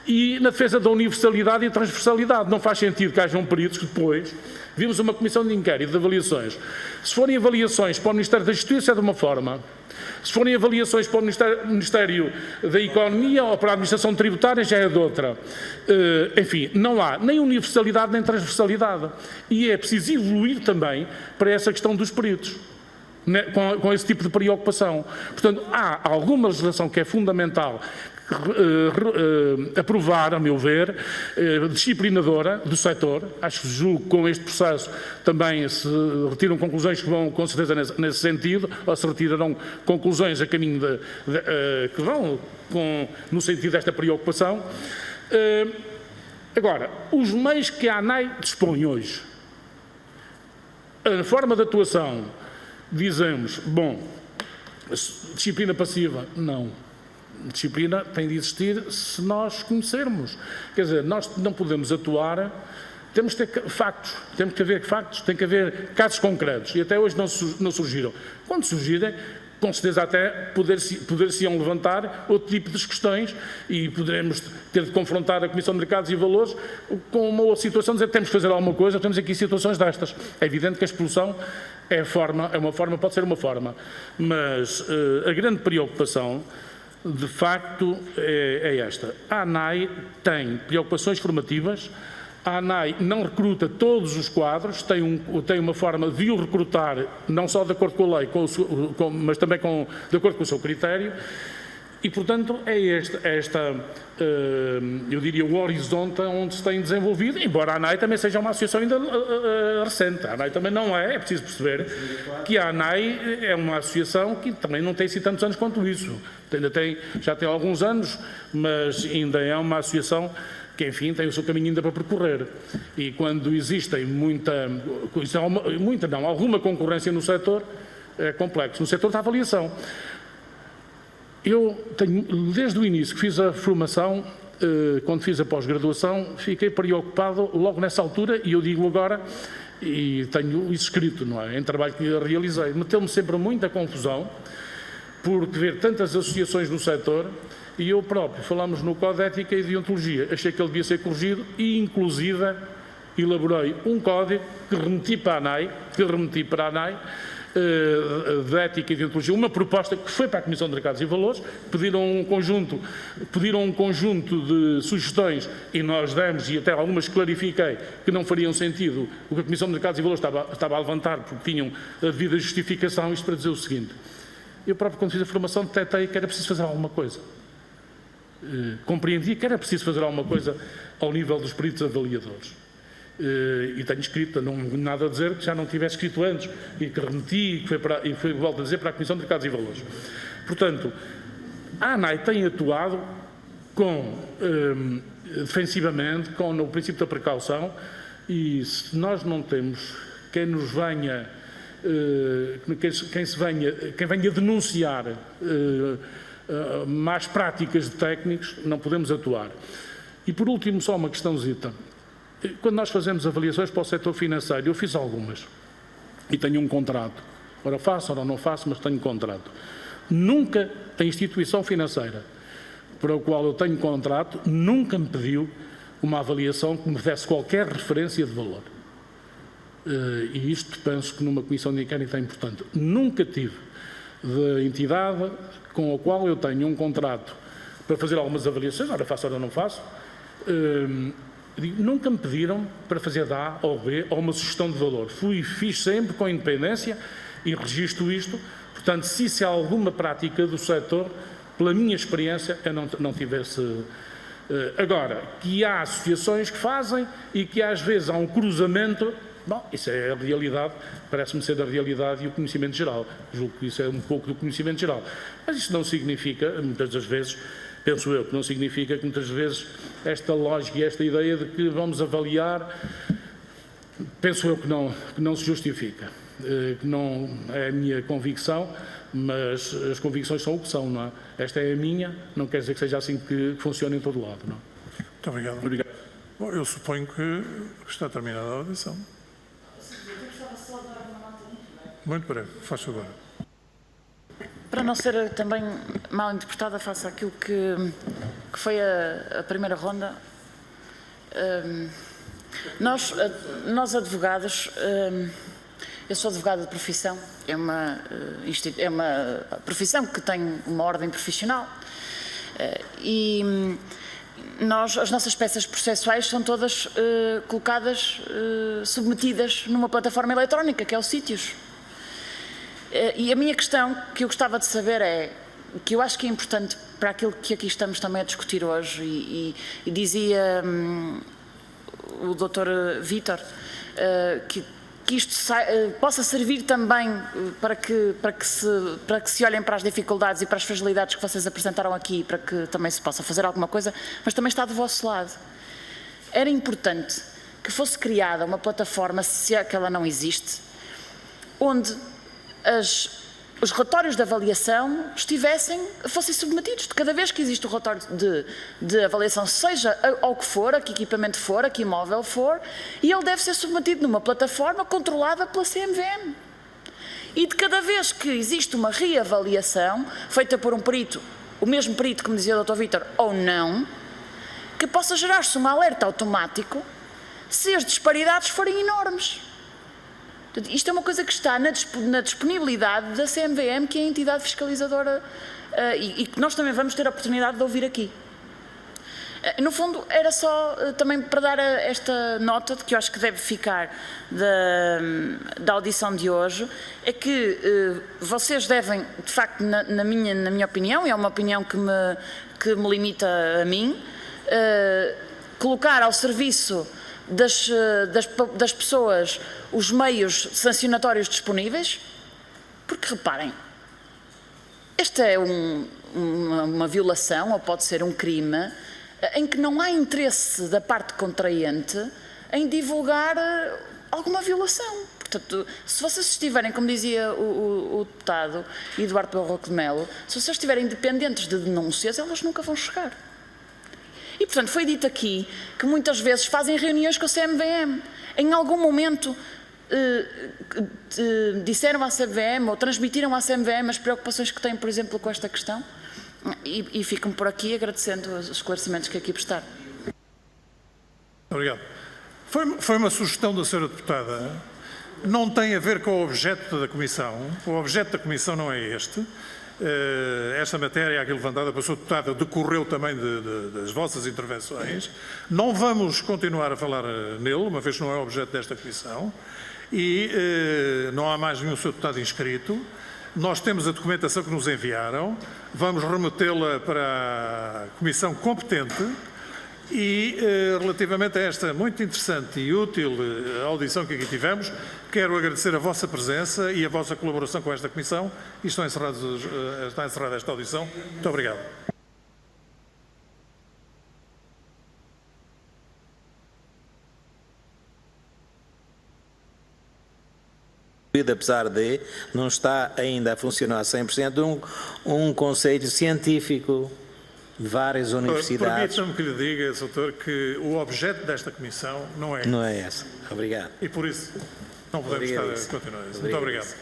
D: e na defesa da universalidade e transversalidade. Não faz sentido que hajam peritos que depois vimos uma comissão de inquérito de avaliações. Se forem avaliações para o Ministério da Justiça é de uma forma, se forem avaliações para o Ministério da Economia ou para a Administração Tributária já é de outra. Enfim, não há nem universalidade nem transversalidade. E é preciso evoluir também para essa questão dos peritos, né, com esse tipo de preocupação. Portanto, há alguma legislação que é fundamental aprovar, a meu ver, disciplinadora do setor. Acho que julgo que com este processo também se retiram conclusões que vão com certeza nesse sentido, ou se retirarão conclusões a caminho que vão no sentido desta preocupação. Agora, os meios que a ANAI dispõe hoje, a forma de atuação, dizemos, bom, disciplina passiva, não. Disciplina tem de existir se nós conhecermos. Quer dizer, nós não podemos atuar, temos que ter factos, temos que haver factos, tem que haver casos concretos e até hoje não surgiram. Quando surgirem, com certeza até poder-se-iam levantar outro tipo de questões e poderemos ter de confrontar a Comissão de Mercados e Valores com uma situação de dizer que temos que fazer alguma coisa, temos aqui situações destas. É evidente que a expulsão pode ser uma forma, mas a grande preocupação de facto é esta. A ANAI tem preocupações formativas, a ANAI não recruta todos os quadros, tem uma forma de o recrutar, não só de acordo com a lei, mas também de acordo com o seu critério, e, portanto, é eu diria, o horizonte onde se tem desenvolvido, embora a ANAI também seja uma associação ainda recente. A ANAI também não é preciso perceber que a ANAI é uma associação que também não tem assim tantos anos quanto isso. Já tem alguns anos, mas ainda é uma associação que, enfim, tem o seu caminho ainda para percorrer. E quando existem alguma concorrência no setor, é complexo. No setor da avaliação. Eu tenho, desde o início que fiz a formação, quando fiz a pós-graduação, fiquei preocupado logo nessa altura, e eu digo agora, e tenho isso escrito, não é? Em trabalho que realizei. Meteu-me sempre muita confusão, por ver tantas associações no setor, e eu próprio, falamos no Código de Ética e Deontologia, achei que ele devia ser corrigido e, inclusive, elaborei um código que remeti para a ANAI, de Ética e Deontologia, uma proposta que foi para a Comissão de Mercados e Valores, pediram um conjunto de sugestões e nós demos, e até algumas clarifiquei, que não fariam sentido o que a Comissão de Mercados e Valores estava a levantar, porque tinham a devida justificação. Isto para dizer o seguinte: eu próprio, quando fiz a formação, detectei que era preciso fazer alguma coisa. Compreendi que era preciso fazer alguma coisa ao nível dos peritos avaliadores. E tenho escrito, não nada a dizer que já não tivesse escrito antes e que remeti e foi, volto a dizer, para a Comissão de Mercados e Valores. Portanto, a ANAI tem atuado defensivamente, com o princípio da precaução, e se nós não temos quem nos venha, quem venha denunciar más práticas de técnicos, não podemos atuar. E por último, só uma questãozita. Quando nós fazemos avaliações para o setor financeiro, eu fiz algumas e tenho um contrato. Ora faço, ora não faço, mas tenho contrato. Nunca a instituição financeira para a qual eu tenho contrato nunca me pediu uma avaliação que me desse qualquer referência de valor. E isto penso que numa comissão de inquérito é importante. Nunca tive de entidade com a qual eu tenho um contrato para fazer algumas avaliações, ora faço, ora não faço, nunca me pediram para fazer de A ou B ou uma sugestão de valor. Fiz sempre com independência e registro isto. Portanto, se isso é alguma prática do setor, pela minha experiência, eu não tivesse. Agora, que há associações que fazem e que às vezes há um cruzamento, bom, isso é a realidade, parece-me ser da realidade e o conhecimento geral. Julgo que isso é um pouco do conhecimento geral. Mas isso não significa, muitas das vezes, penso eu, que não significa que muitas vezes esta lógica e esta ideia de que vamos avaliar, penso eu que não se justifica, que não é a minha convicção, mas as convicções são o que são, não é? Esta é a minha, não quer dizer que seja assim que funciona em todo lado, não é?
A: Muito obrigado.
D: Obrigado.
A: Bom, eu suponho que está terminada a audição. Muito breve, faz favor.
B: Para não ser também mal interpretada, faço aquilo que foi a primeira ronda. Nós advogados, eu sou advogada de profissão, é uma profissão que tem uma ordem profissional e as nossas peças processuais são todas colocadas, submetidas numa plataforma eletrónica, que é o Sítios. E a minha questão que eu gostava de saber é, que eu acho que é importante para aquilo que aqui estamos também a discutir hoje, e dizia o Dr. Vítor que isto possa servir também para que se olhem para as dificuldades e para as fragilidades que vocês apresentaram aqui, para que também se possa fazer alguma coisa, mas também está do vosso lado. Era importante que fosse criada uma plataforma, se é que ela não existe, onde os relatórios de avaliação fossem submetidos. De cada vez que existe o relatório de avaliação, seja ao que for, a que equipamento for, a que imóvel for, e ele deve ser submetido numa plataforma controlada pela CMVM. E de cada vez que existe uma reavaliação, feita por um perito, o mesmo perito, como dizia o Dr. Vítor, ou não, que possa gerar-se um alerta automático se as disparidades forem enormes. Isto é uma coisa que está na disponibilidade da CMVM, que é a entidade fiscalizadora, e que nós também vamos ter a oportunidade de ouvir aqui. No fundo, era só também para dar esta nota de que eu acho que deve ficar da audição de hoje, é que vocês devem, de facto, na minha opinião, e é uma opinião que me limita a mim, colocar ao serviço das pessoas os meios sancionatórios disponíveis, porque reparem, esta é uma violação, ou pode ser um crime, em que não há interesse da parte contraente em divulgar alguma violação. Portanto, se vocês estiverem, como dizia o deputado Eduardo Barroco de Melo, se vocês estiverem dependentes de denúncias, elas nunca vão chegar. E, portanto, foi dito aqui que muitas vezes fazem reuniões com a CMVM. Em algum momento disseram à CMVM ou transmitiram à CMVM as preocupações que têm, por exemplo, com esta questão? E ficam por aqui agradecendo os esclarecimentos que aqui prestaram.
A: Obrigado. Foi uma sugestão da Sra. Deputada não tem a ver com o objeto da Comissão. O objeto da Comissão não é este. Esta matéria aqui levantada passou deputada, decorreu também das vossas intervenções. Não vamos continuar a falar nele, uma vez que não é o objeto desta Comissão. E não há mais nenhum Sr. Deputado inscrito. Nós temos a documentação que nos enviaram, vamos remetê-la para a Comissão competente e, relativamente a esta muito interessante e útil audição que aqui tivemos, quero agradecer a vossa presença e a vossa colaboração com esta Comissão e está encerrada esta audição. Muito obrigado.
C: Apesar de não estar ainda a funcionar 100%, um conselho científico de várias universidades.
A: Permita-me que lhe diga, Sr. Doutor, que o objeto desta Comissão não é
C: Não é essa. Obrigado.
A: E por isso não podemos estar a continuar isso. Muito obrigado.